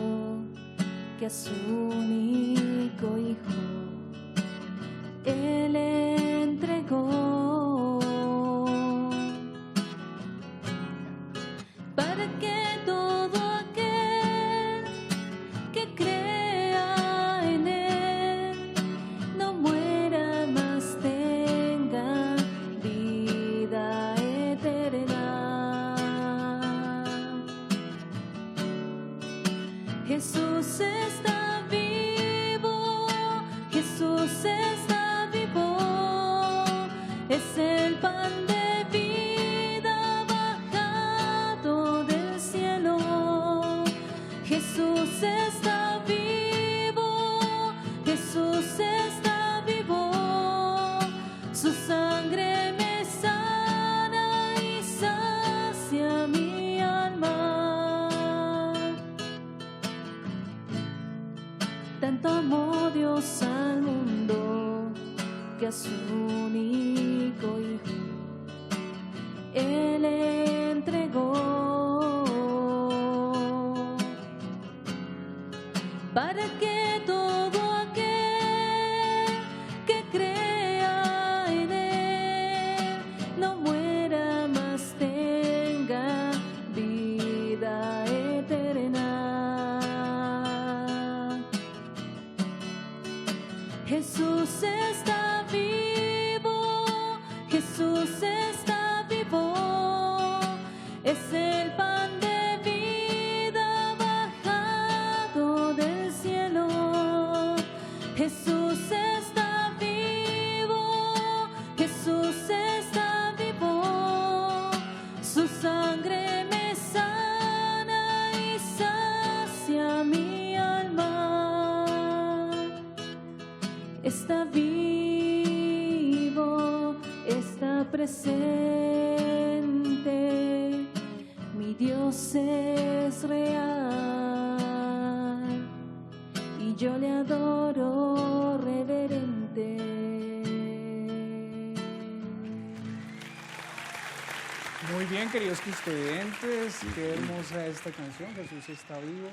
que a su único Hijo Él entregó, para que todo aquel que crea en Él no muera, mas tenga vida eterna. Jesús está vivo, Jesús está vivo, es el pan de vida bajado del cielo. Jesús está vivo, Jesús está vivo, su sangre me sana y sacia mi alma. Tanto amó Dios al mundo que a su único Hijo Él entregó, para que todo aquel que crea en Él no muera, mas tenga vida eterna. Jesús está vivo, Jesús está vivo, es el pan de vida bajado del cielo. Jesús está vivo, Jesús está vivo, su sangre me sana y sacia mi alma. Está vivo, está presente, mi Dios es real y yo le adoro reverente. Muy bien, queridos cristovidentes, qué hermosa esta canción, Jesús está vivo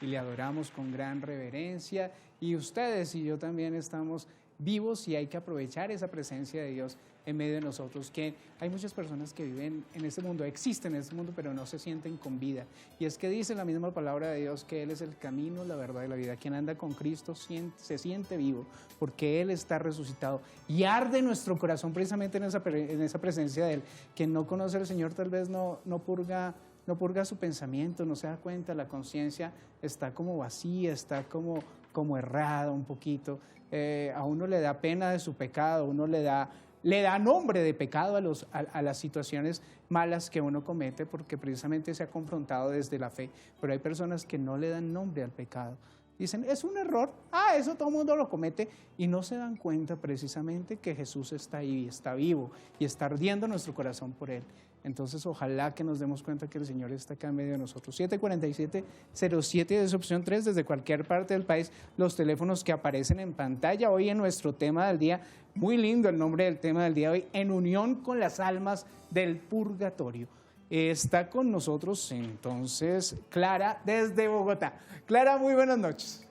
y le adoramos con gran reverencia, y ustedes y yo también estamos vivos y hay que aprovechar esa presencia de Dios en medio de nosotros, que hay muchas personas que viven en este mundo, existen en este mundo, pero no se sienten con vida. Y es que dice la misma palabra de Dios que Él es el camino, la verdad y la vida. Quien anda con Cristo se siente vivo porque Él está resucitado. Y arde nuestro corazón precisamente en esa presencia de Él. Quien no conoce al Señor tal vez no purga su pensamiento, no se da cuenta, la conciencia está como vacía, está como errada un poquito. A uno le da pena de su pecado, a uno le da le da nombre de pecado a las situaciones malas que uno comete, porque precisamente se ha confrontado desde la fe. Pero hay personas que no le dan nombre al pecado. Dicen, es un error, eso todo el mundo lo comete, y no se dan cuenta precisamente que Jesús está ahí, está vivo, y está ardiendo nuestro corazón por Él. Entonces, ojalá que nos demos cuenta que el Señor está acá en medio de nosotros. 747-07 es opción 3, desde cualquier parte del país, los teléfonos que aparecen en pantalla. Hoy en nuestro tema del día, muy lindo el nombre del tema del día de hoy, en unión con las almas del purgatorio. Está con nosotros entonces Clara desde Bogotá. Clara, muy buenas noches.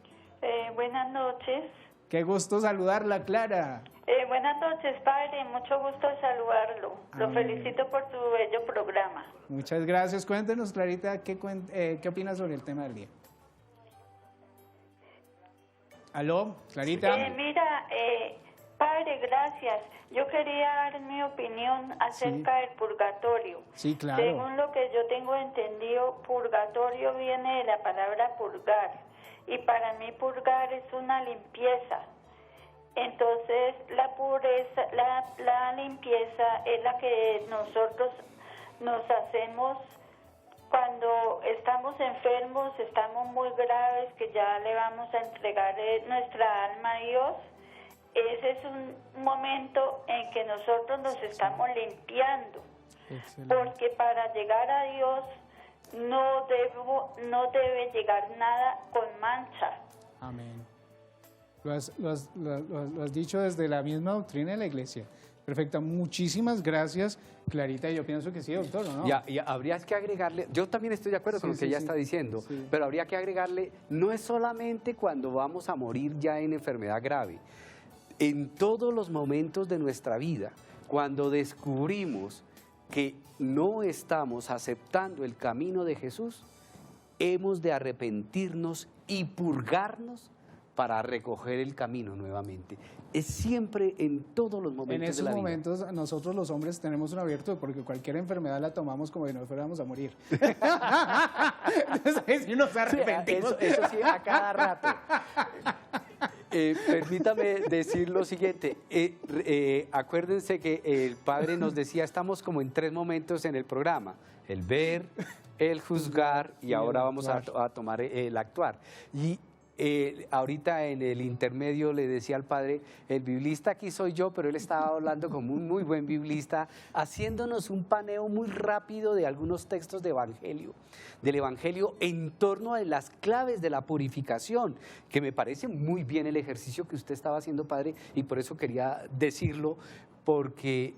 Buenas noches. Qué gusto saludarla, Clara. Buenas noches, padre. Mucho gusto saludarlo. Lo felicito por su bello programa. Muchas gracias. Cuéntenos, Clarita, ¿qué opinas sobre el tema del día? ¿Aló, Clarita? Mira, padre, gracias. Yo quería dar mi opinión acerca del purgatorio. Sí, claro. Según lo que yo tengo entendido, purgatorio viene de la palabra purgar. Y para mí purgar es una limpieza. Entonces la pureza, la limpieza es la que nosotros nos hacemos cuando estamos enfermos, estamos muy graves, que ya le vamos a entregar nuestra alma a Dios. Ese es un momento en que nosotros nos estamos limpiando. Excelente. Porque para llegar a Dios no debe llegar nada con mancha. Amén. Lo has dicho desde la misma doctrina de la Iglesia. Perfecto, muchísimas gracias, Clarita. Yo pienso que sí, doctor, ¿o no? Ya, habría que agregarle, yo también estoy de acuerdo con lo que ella está diciendo, pero habría que agregarle, no es solamente cuando vamos a morir ya en enfermedad grave, en todos los momentos de nuestra vida, cuando descubrimos que no estamos aceptando el camino de Jesús, hemos de arrepentirnos y purgarnos para recoger el camino nuevamente. Es siempre en todos los momentos de la vida. En esos momentos nosotros los hombres tenemos una virtud, porque cualquier enfermedad la tomamos como si nos fuéramos a morir. Entonces, si nos arrepentimos. Eso sí, a cada rato. Permítame decir lo siguiente, acuérdense que el padre nos decía, estamos como en 3 momentos en el programa, el ver, el juzgar y ahora vamos a tomar el actuar. Y ahorita en el intermedio le decía al padre, el biblista aquí soy yo, pero él estaba hablando como un muy buen biblista, haciéndonos un paneo muy rápido de algunos textos del Evangelio en torno a las claves de la purificación, que me parece muy bien el ejercicio que usted estaba haciendo, padre, y por eso quería decirlo, porque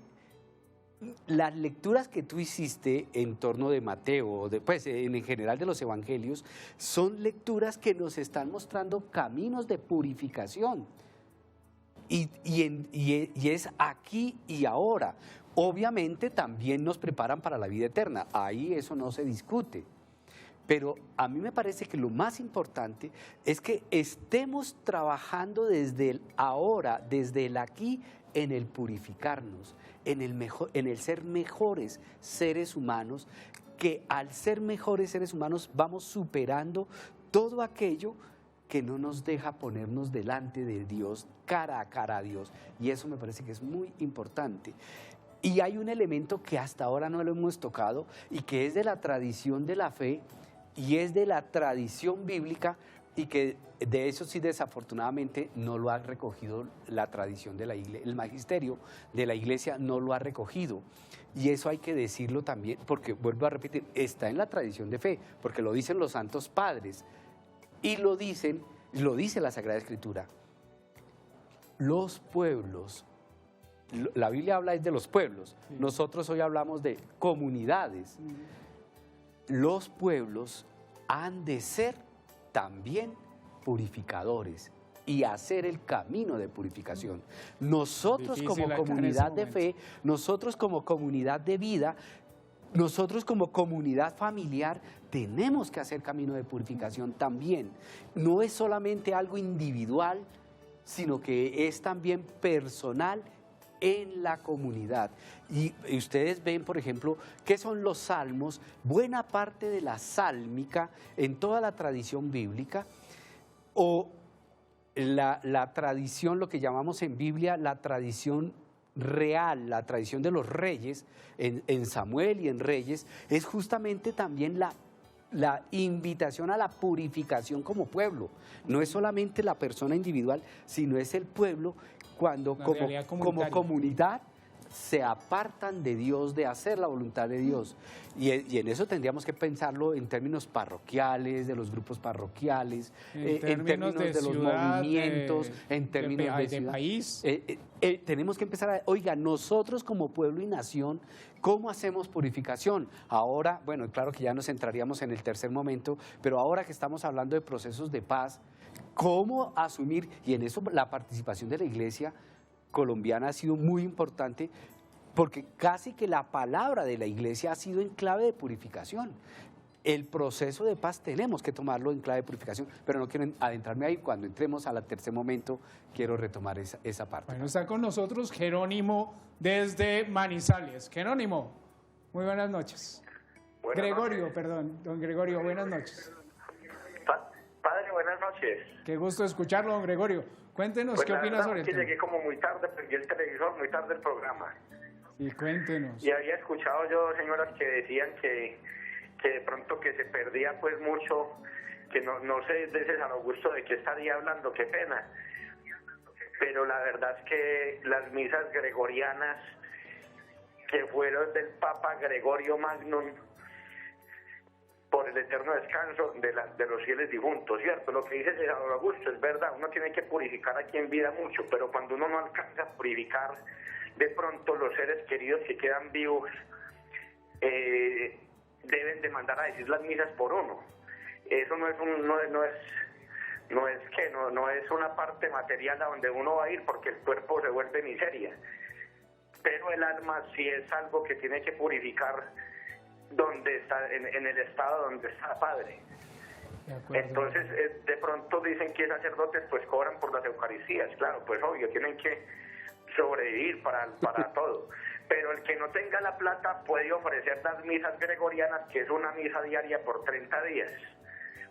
las lecturas que tú hiciste en torno de Mateo, pues en general de los evangelios, son lecturas que nos están mostrando caminos de purificación. Y es aquí y ahora. Obviamente también nos preparan para la vida eterna, ahí eso no se discute. Pero a mí me parece que lo más importante es que estemos trabajando desde el ahora, desde el aquí, en el purificarnos, en el ser mejores seres humanos, que al ser mejores seres humanos vamos superando todo aquello que no nos deja ponernos delante de Dios, cara a cara a Dios. Y eso me parece que es muy importante. Y hay un elemento que hasta ahora no lo hemos tocado y que es de la tradición de la fe y es de la tradición bíblica, y que de eso sí desafortunadamente no lo ha recogido la tradición de la iglesia, el magisterio de la iglesia no lo ha recogido, y eso hay que decirlo también, porque vuelvo a repetir, está en la tradición de fe, porque lo dicen los santos padres, y lo dice la Sagrada Escritura. Los pueblos, la Biblia habla de los pueblos, nosotros hoy hablamos de comunidades. Los pueblos han de ser también purificadores y hacer el camino de purificación. Nosotros como comunidad de fe, nosotros como comunidad de vida, nosotros como comunidad familiar tenemos que hacer camino de purificación también. No es solamente algo individual, sino que es también personal en la comunidad. Y ustedes ven, por ejemplo, ¿qué son los salmos? Buena parte de la sálmica en toda la tradición bíblica, o la tradición, lo que llamamos en Biblia la tradición real, la tradición de los reyes, en Samuel y en Reyes, es justamente también la invitación a la purificación como pueblo. No es solamente la persona individual, sino es el pueblo cuando como comunidad se apartan de Dios, de hacer la voluntad de Dios. Y en eso tendríamos que pensarlo en términos parroquiales, de los grupos parroquiales, en términos de los movimientos, en términos de país. Tenemos que empezar a, oiga, nosotros como pueblo y nación, ¿cómo hacemos purificación? Ahora, bueno, claro que ya nos entraríamos en el tercer momento, pero ahora que estamos hablando de procesos de paz, ¿cómo asumir? Y en eso la participación de la Iglesia colombiana ha sido muy importante, porque casi que la palabra de la Iglesia ha sido en clave de purificación. El proceso de paz tenemos que tomarlo en clave de purificación, pero no quiero adentrarme ahí. Cuando entremos al tercer momento, quiero retomar esa parte. Bueno, está con nosotros Jerónimo desde Manizales. Jerónimo, muy buenas noches. Don Gregorio, buenas noches. Padre, buenas noches. Qué gusto escucharlo, don Gregorio. Cuéntenos, pues ¿qué opina sobre el tema? Llegué como muy tarde, prendí el televisor, muy tarde el programa. Y cuéntenos. Y había escuchado yo señoras que decían que de pronto que se perdía pues mucho, que no sé de César Augusto de qué estaría hablando, qué pena. Pero la verdad es que las misas gregorianas que fueron del Papa Gregorio Magnum, por el eterno descanso de los fieles difuntos, ¿cierto? Lo que dice César Augusto es verdad, uno tiene que purificar aquí en vida mucho, pero cuando uno no alcanza a purificar, de pronto los seres queridos que quedan vivos deben de mandar a decir las misas por uno. Eso no es una parte material a donde uno va a ir, porque el cuerpo se vuelve miseria, pero el alma sí es algo que tiene que purificar donde está, en el estado donde está Padre. Entonces de pronto dicen que sacerdotes pues cobran por las Eucaristías, claro, pues obvio, tienen que sobrevivir para todo, pero el que no tenga la plata puede ofrecer las misas gregorianas, que es una misa diaria por 30 días,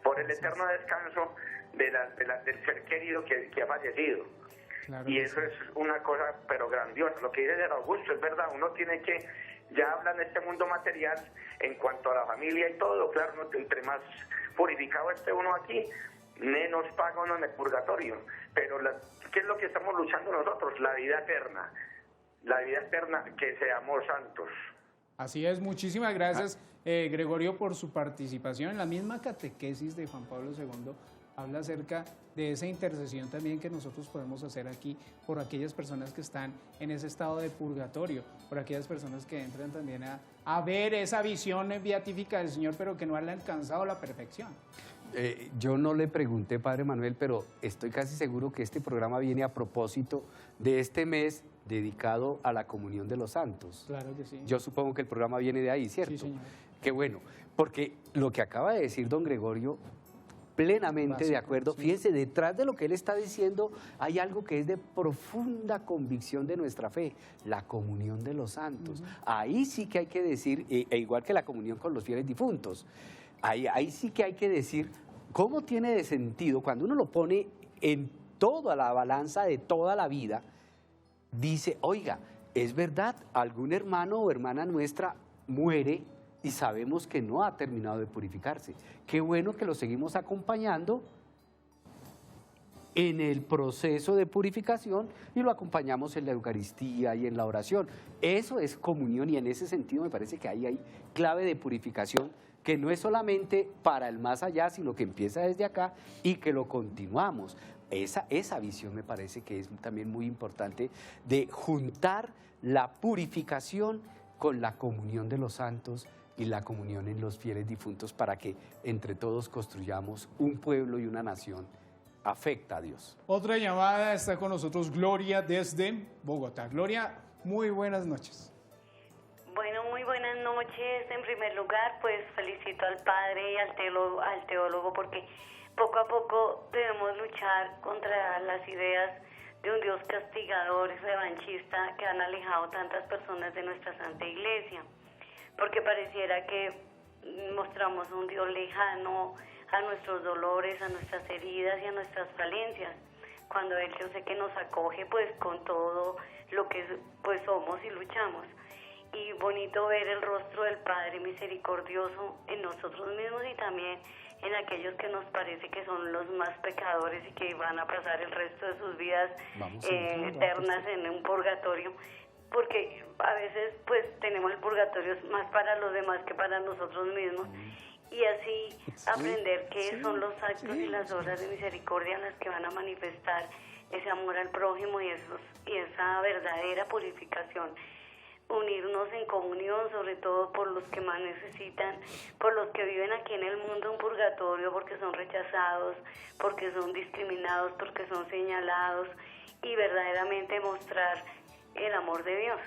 por el eterno descanso del ser querido que ha fallecido. Claro, y eso es una cosa pero grandiosa. Lo que dice San Augusto es verdad, uno tiene que, ya habla en este mundo material en cuanto a la familia y todo, claro, entre más purificado esté uno aquí, menos paga uno en el purgatorio. Pero ¿qué es lo que estamos luchando nosotros? La vida eterna, que seamos santos. Así es, muchísimas gracias Gregorio por su participación. En la misma catequesis de Juan Pablo II habla acerca de esa intercesión también que nosotros podemos hacer aquí por aquellas personas que están en ese estado de purgatorio, por aquellas personas que entran también a ver esa visión beatífica del Señor, pero que no han alcanzado la perfección. Yo no le pregunté, Padre Manuel, pero estoy casi seguro que este programa viene a propósito de este mes dedicado a la comunión de los santos. Claro que sí. Yo supongo que el programa viene de ahí, ¿cierto? Sí, señor. Qué bueno, porque lo que acaba de decir don Gregorio, plenamente de acuerdo. Sí. Fíjense, detrás de lo que él está diciendo hay algo que es de profunda convicción de nuestra fe, la comunión de los santos. Ahí sí que hay que decir, igual que la comunión con los fieles difuntos, ahí sí que hay que decir cómo tiene de sentido cuando uno lo pone en toda la balanza de toda la vida. Dice, oiga, es verdad, algún hermano o hermana nuestra muere y sabemos que no ha terminado de purificarse. Qué bueno que lo seguimos acompañando en el proceso de purificación y lo acompañamos en la Eucaristía y en la oración. Eso es comunión y en ese sentido me parece que ahí hay clave de purificación que no es solamente para el más allá, sino que empieza desde acá y que lo continuamos. Esa visión me parece que es también muy importante de juntar la purificación con la comunión de los santos y la comunión en los fieles difuntos para que entre todos construyamos un pueblo y una nación afecta a Dios. Otra llamada, está con nosotros Gloria desde Bogotá. Gloria, muy buenas noches. Bueno, muy buenas noches. En primer lugar, pues felicito al padre y al teólogo porque poco a poco debemos luchar contra las ideas de un Dios castigador y revanchista que han alejado tantas personas de nuestra Santa Iglesia, porque pareciera que mostramos un Dios lejano a nuestros dolores, a nuestras heridas y a nuestras falencias. cuando Él yo sé que nos acoge pues con todo lo que pues somos y luchamos. Y bonito ver el rostro del Padre misericordioso en nosotros mismos y también en aquellos que nos parece que son los más pecadores y que van a pasar el resto de sus vidas eternas en un purgatorio, porque a veces pues tenemos el purgatorio más para los demás que para nosotros mismos. Y así aprender que son los actos y las obras de misericordia las que van a manifestar ese amor al prójimo y esa verdadera purificación. Unirnos en comunión, sobre todo por los que más necesitan, por los que viven aquí en el mundo en purgatorio, porque son rechazados, porque son discriminados, porque son señalados, y verdaderamente mostrar el amor de Dios.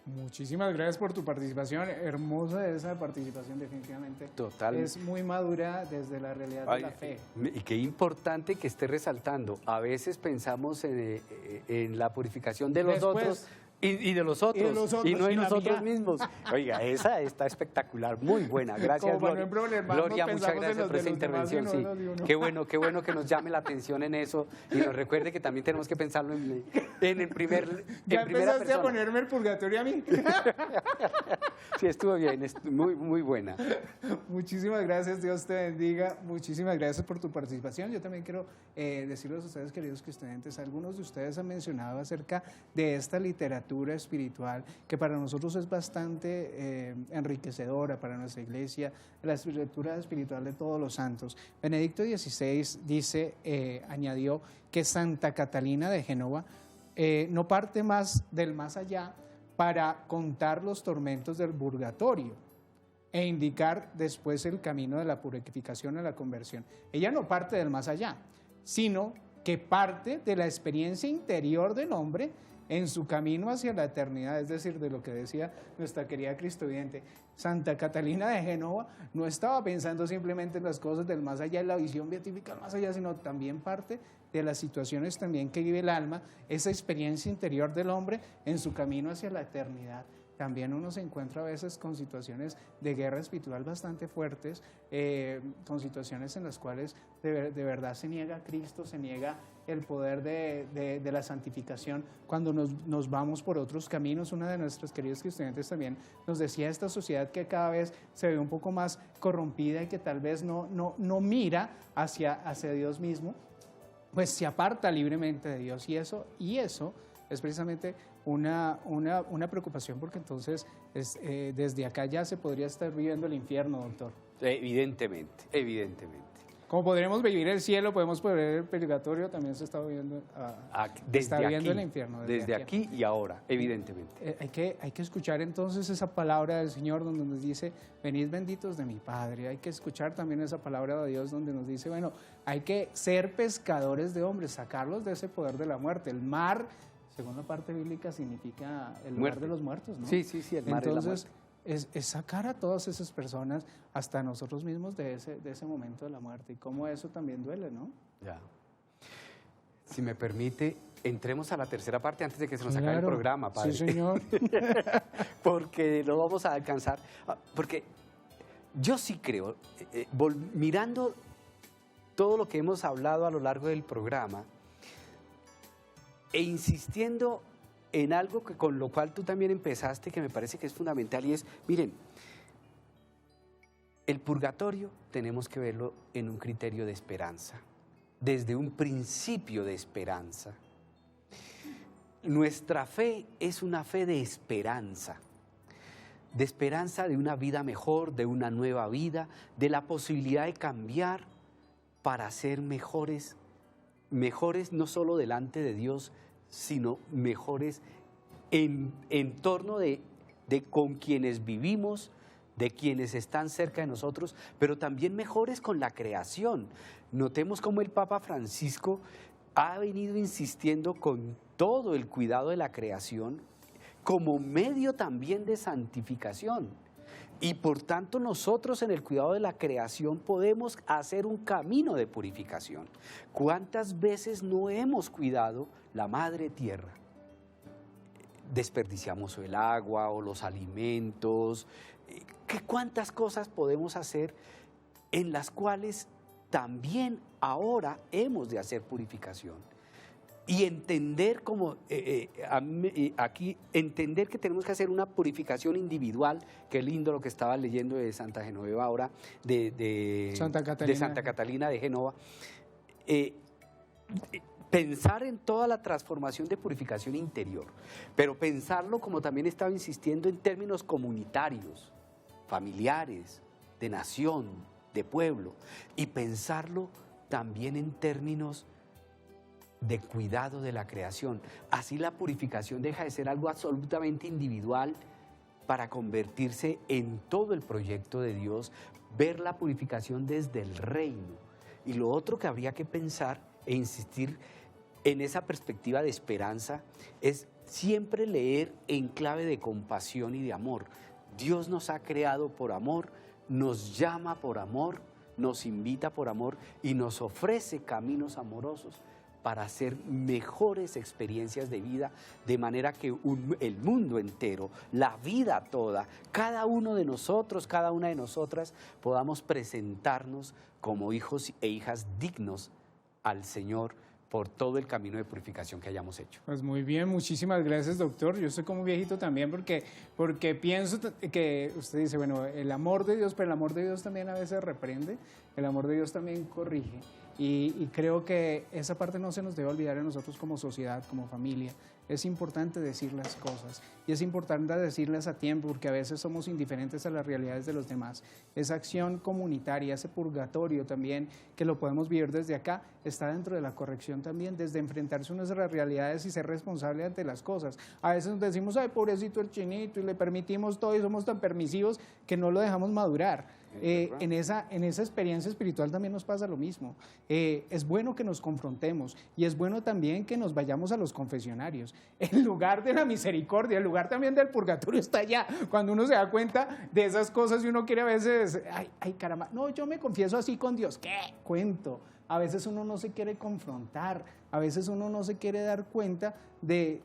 Muchísimas gracias por tu participación, hermosa esa participación definitivamente. Total. Es muy madura desde la realidad de la fe. Y qué importante que esté resaltando. A veces pensamos en la purificación de los otros y de los otros, y no en nosotros mismos. Oiga, esa está espectacular, muy buena. Gracias, Gloria. Gloria, muchas gracias por esa intervención. Sí. Qué bueno que nos llame la atención en eso y nos recuerde que también tenemos que pensarlo en primera persona. A ponerme el purgatorio a mí. Sí, estuvo bien, muy buena. Muchísimas gracias, Dios te bendiga. Muchísimas gracias por tu participación. Yo también quiero decirles a ustedes, queridos estudiantes, algunos de ustedes han mencionado acerca de esta literatura espiritual que para nosotros es bastante enriquecedora para nuestra iglesia, la literatura espiritual de todos los santos. Benedicto XVI dice, añadió que Santa Catalina de Génova no parte más del más allá para contar los tormentos del purgatorio e indicar después el camino de la purificación a la conversión. Ella no parte del más allá, sino que parte de la experiencia interior del hombre en su camino hacia la eternidad, es decir, de lo que decía nuestra querida cristovidente. Santa Catalina de Génova no estaba pensando simplemente en las cosas del más allá, en la visión beatífica del más allá, sino también parte de las situaciones también que vive el alma, esa experiencia interior del hombre en su camino hacia la eternidad. También uno se encuentra a veces con situaciones de guerra espiritual bastante fuertes, con situaciones en las cuales de verdad se niega a Cristo, se niega el poder de la santificación cuando nos vamos por otros caminos. Una de nuestros queridos estudiantes también nos decía esta sociedad que cada vez se ve un poco más corrompida y que tal vez no mira hacia Dios mismo, pues se aparta libremente de Dios y eso es precisamente una preocupación, porque entonces desde acá ya se podría estar viviendo el infierno, doctor. Evidentemente. Como podremos vivir el cielo, podemos vivir el purgatorio, también se está viviendo, viviendo el infierno. Desde aquí y ahora, evidentemente. Hay que escuchar entonces esa palabra del Señor donde nos dice, venid benditos de mi Padre. Hay que escuchar también esa palabra de Dios donde nos dice, bueno, hay que ser pescadores de hombres, sacarlos de ese poder de la muerte. El mar, según la parte bíblica, significa el lugar de los muertos, ¿no? Sí, el mar. Entonces, es sacar a todas esas personas, hasta nosotros mismos, de ese momento de la muerte. Y cómo eso también duele, ¿no? Ya. Si me permite, entremos a la tercera parte antes de que se nos acabe el programa, padre. Sí, señor. Porque lo vamos a alcanzar. Porque yo sí creo, mirando todo lo que hemos hablado a lo largo del programa e insistiendo en algo con lo cual tú también empezaste, que me parece que es fundamental, y es, miren, el purgatorio tenemos que verlo en un criterio de esperanza, desde un principio de esperanza. Nuestra fe es una fe de esperanza de una vida mejor, de una nueva vida, de la posibilidad de cambiar para ser mejores no solo delante de Dios, sino mejores en torno de con quienes vivimos, de quienes están cerca de nosotros, pero también mejores con la creación. Notemos cómo el Papa Francisco ha venido insistiendo con todo el cuidado de la creación como medio también de santificación. Y por tanto nosotros en el cuidado de la creación podemos hacer un camino de purificación. ¿Cuántas veces no hemos cuidado la madre tierra? Desperdiciamos el agua o los alimentos. ¿Cuántas cosas podemos hacer en las cuales también ahora hemos de hacer purificación? Y entender como, aquí, entender que tenemos que hacer una purificación individual, qué lindo lo que estaba leyendo de Santa Genoveva ahora, de Santa Catalina de Génova. Pensar en toda la transformación de purificación interior, pero pensarlo, como también estaba insistiendo, en términos comunitarios, familiares, de nación, de pueblo, y pensarlo también en términos de cuidado de la creación. Así la purificación deja de ser algo absolutamente individual para convertirse en todo el proyecto de Dios, ver la purificación desde el reino. Y lo otro que habría que pensar e insistir en esa perspectiva de esperanza es siempre leer en clave de compasión y de amor. Dios nos ha creado por amor, nos llama por amor, nos invita por amor y nos ofrece caminos amorosos para hacer mejores experiencias de vida, de manera que el mundo entero, la vida toda, cada uno de nosotros, cada una de nosotras, podamos presentarnos como hijos e hijas dignos al Señor por todo el camino de purificación que hayamos hecho. Pues muy bien, muchísimas gracias, doctor. Yo soy como viejito también porque pienso que usted dice, bueno, el amor de Dios, pero el amor de Dios también a veces reprende, el amor de Dios también corrige. Y creo que esa parte no se nos debe olvidar a nosotros como sociedad, como familia. Es importante decir las cosas y es importante decirlas a tiempo porque a veces somos indiferentes a las realidades de los demás. Esa acción comunitaria, ese purgatorio también, que lo podemos vivir desde acá, está dentro de la corrección también, desde enfrentarse a nuestras realidades y ser responsable ante las cosas. A veces nos decimos, ay, pobrecito el chinito, y le permitimos todo y somos tan permisivos que no lo dejamos madurar. En esa experiencia espiritual también nos pasa lo mismo. Es bueno que nos confrontemos y es bueno también que nos vayamos a los confesionarios. El lugar de la misericordia, el lugar también del purgatorio está allá. Cuando uno se da cuenta de esas cosas y uno quiere a veces, ay caramba, no, yo me confieso así con Dios. ¿Qué cuento? A veces uno no se quiere confrontar, a veces uno no se quiere dar cuenta de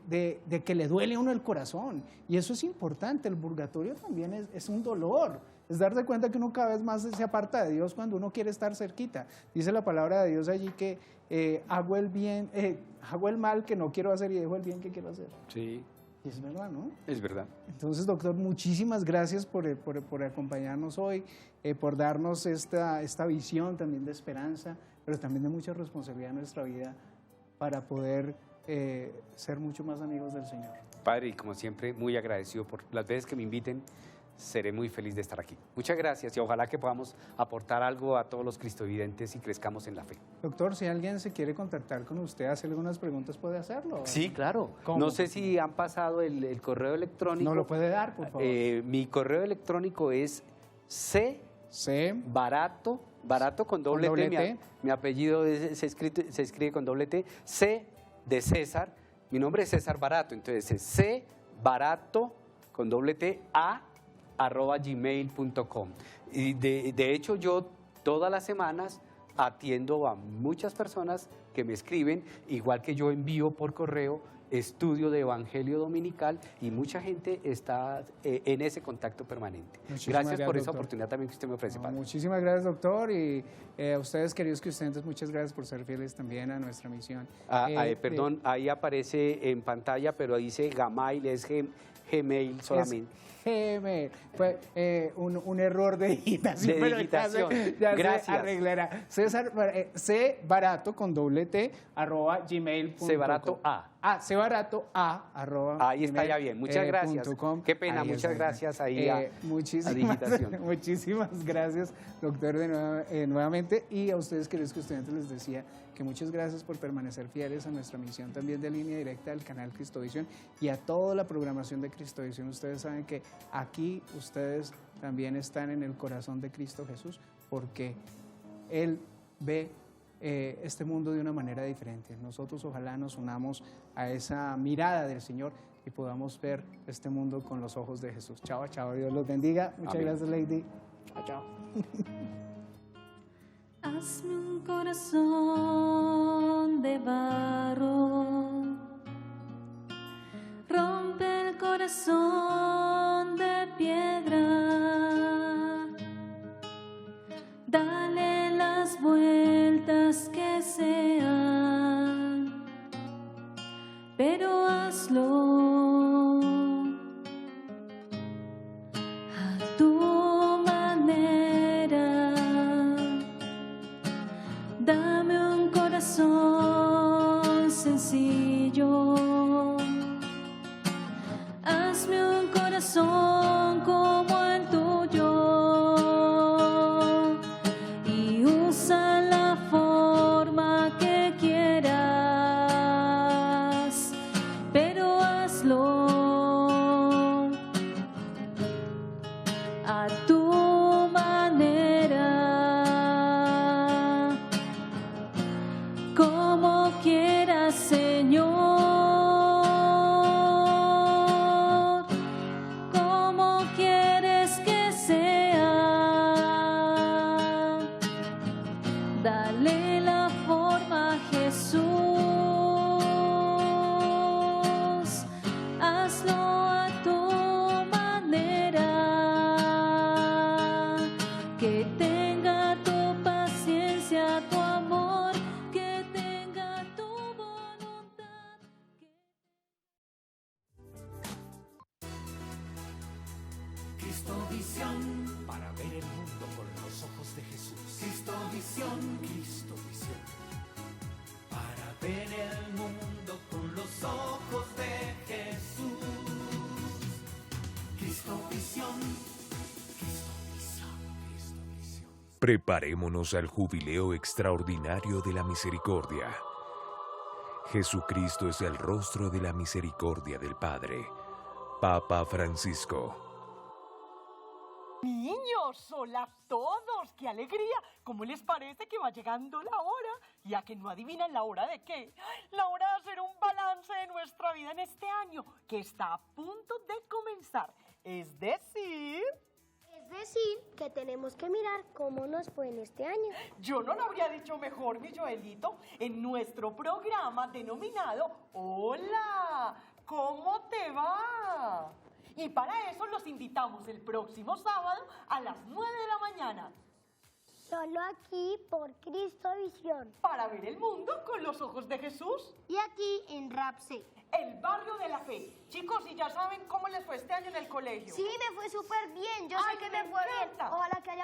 que le duele a uno el corazón. Y eso es importante, el purgatorio también es un dolor. Es darse cuenta que uno cada vez más se aparta de Dios cuando uno quiere estar cerquita. Dice la palabra de Dios allí que hago el mal que no quiero hacer y dejo el bien que quiero hacer. Sí. Y es verdad, ¿no? Es verdad. Entonces, doctor, muchísimas gracias por acompañarnos hoy, por darnos esta visión también de esperanza, pero también de mucha responsabilidad en nuestra vida para poder ser mucho más amigos del Señor. Padre, y como siempre, muy agradecido por las veces que me inviten. Seré muy feliz de estar aquí. Muchas gracias y ojalá que podamos aportar algo a todos los cristovidentes y crezcamos en la fe. Doctor, si alguien se quiere contactar con usted, hacerle algunas preguntas, ¿puede hacerlo? Sí, claro. ¿Cómo? No sé si han pasado el correo electrónico. ¿No lo puede dar, por favor? Mi correo electrónico es barato con doble T. Mi apellido se escribe con doble T. C de César. Mi nombre es César Barato, entonces es cbarato con doble T @gmail.com. Y de hecho yo todas las semanas atiendo a muchas personas que me escriben, igual que yo envío por correo estudio de Evangelio Dominical y mucha gente está en ese contacto permanente. Gracias por esa doctor. Oportunidad también que usted me ofrece, Padre. Muchísimas gracias, doctor, y a ustedes, queridos cristianos, muchas gracias por ser fieles también a nuestra misión. Perdón, ahí aparece en pantalla, pero dice Gmail, es Gmail solamente. Gmail. Fue un error de digitación. De digitación. Ya Gracias. se arreglará. César, cbarato con doble T @gmail.com. Cbarato A. Cbarato A Ahí está ya bien. Muchas gracias. Qué pena, muchas gracias ahí a digitación. Muchísimas gracias, doctor, nuevamente. Y a ustedes, queridos estudiantes, les decía que muchas gracias por permanecer fieles a nuestra misión también de Línea Directa del canal Cristovisión y a toda la programación de Cristovisión. Ustedes saben que aquí ustedes también están en el corazón de Cristo Jesús porque Él ve este mundo de una manera diferente. Nosotros ojalá nos unamos a esa mirada del Señor y podamos ver este mundo con los ojos de Jesús. Chao, chao, Dios los bendiga. Muchas gracias, Lady. Chao, chao. Hazme un corazón de barro, rompe el corazón de piedra, dale las vueltas que sean corazón como el tuyo y usa la forma que quieras, pero hazlo a tu manera, como quieras, Señor, como quieres que sea. Dale la forma a Jesús, hazlo a tu manera, que tenga tu paciencia, tu amor, que tenga tu voluntad. Cristovisión, para ver el mundo con los ojos de Jesús. Cristovisión, Cristovisión, para ver el mundo con los ojos de Jesús. Cristovisión, Cristovisión, Cristovisión. Preparémonos al jubileo extraordinario de la misericordia. Jesucristo es el rostro de la misericordia del Padre. Papa Francisco. Niños, hola a todos, qué alegría. ¿Cómo les parece que va llegando la hora? Ya que no adivinan la hora de qué. La hora de hacer un balance de nuestra vida en este año, que está a punto de comenzar. Es decir, que tenemos que mirar cómo nos fue en este año. yo no lo habría dicho mejor, mi Joelito, en nuestro programa denominado Hola, ¿cómo te va? Y para eso los invitamos el próximo sábado a las 9 de la mañana. Solo aquí por Cristovisión. Para ver el mundo con los ojos de Jesús. Y aquí en Rapse. El barrio de la fe. Chicos, ¿y ya saben cómo les fue este año en el colegio? Sí, me fue súper bien. Yo Ay, sé que me fue bien. encanta. Ojalá que haya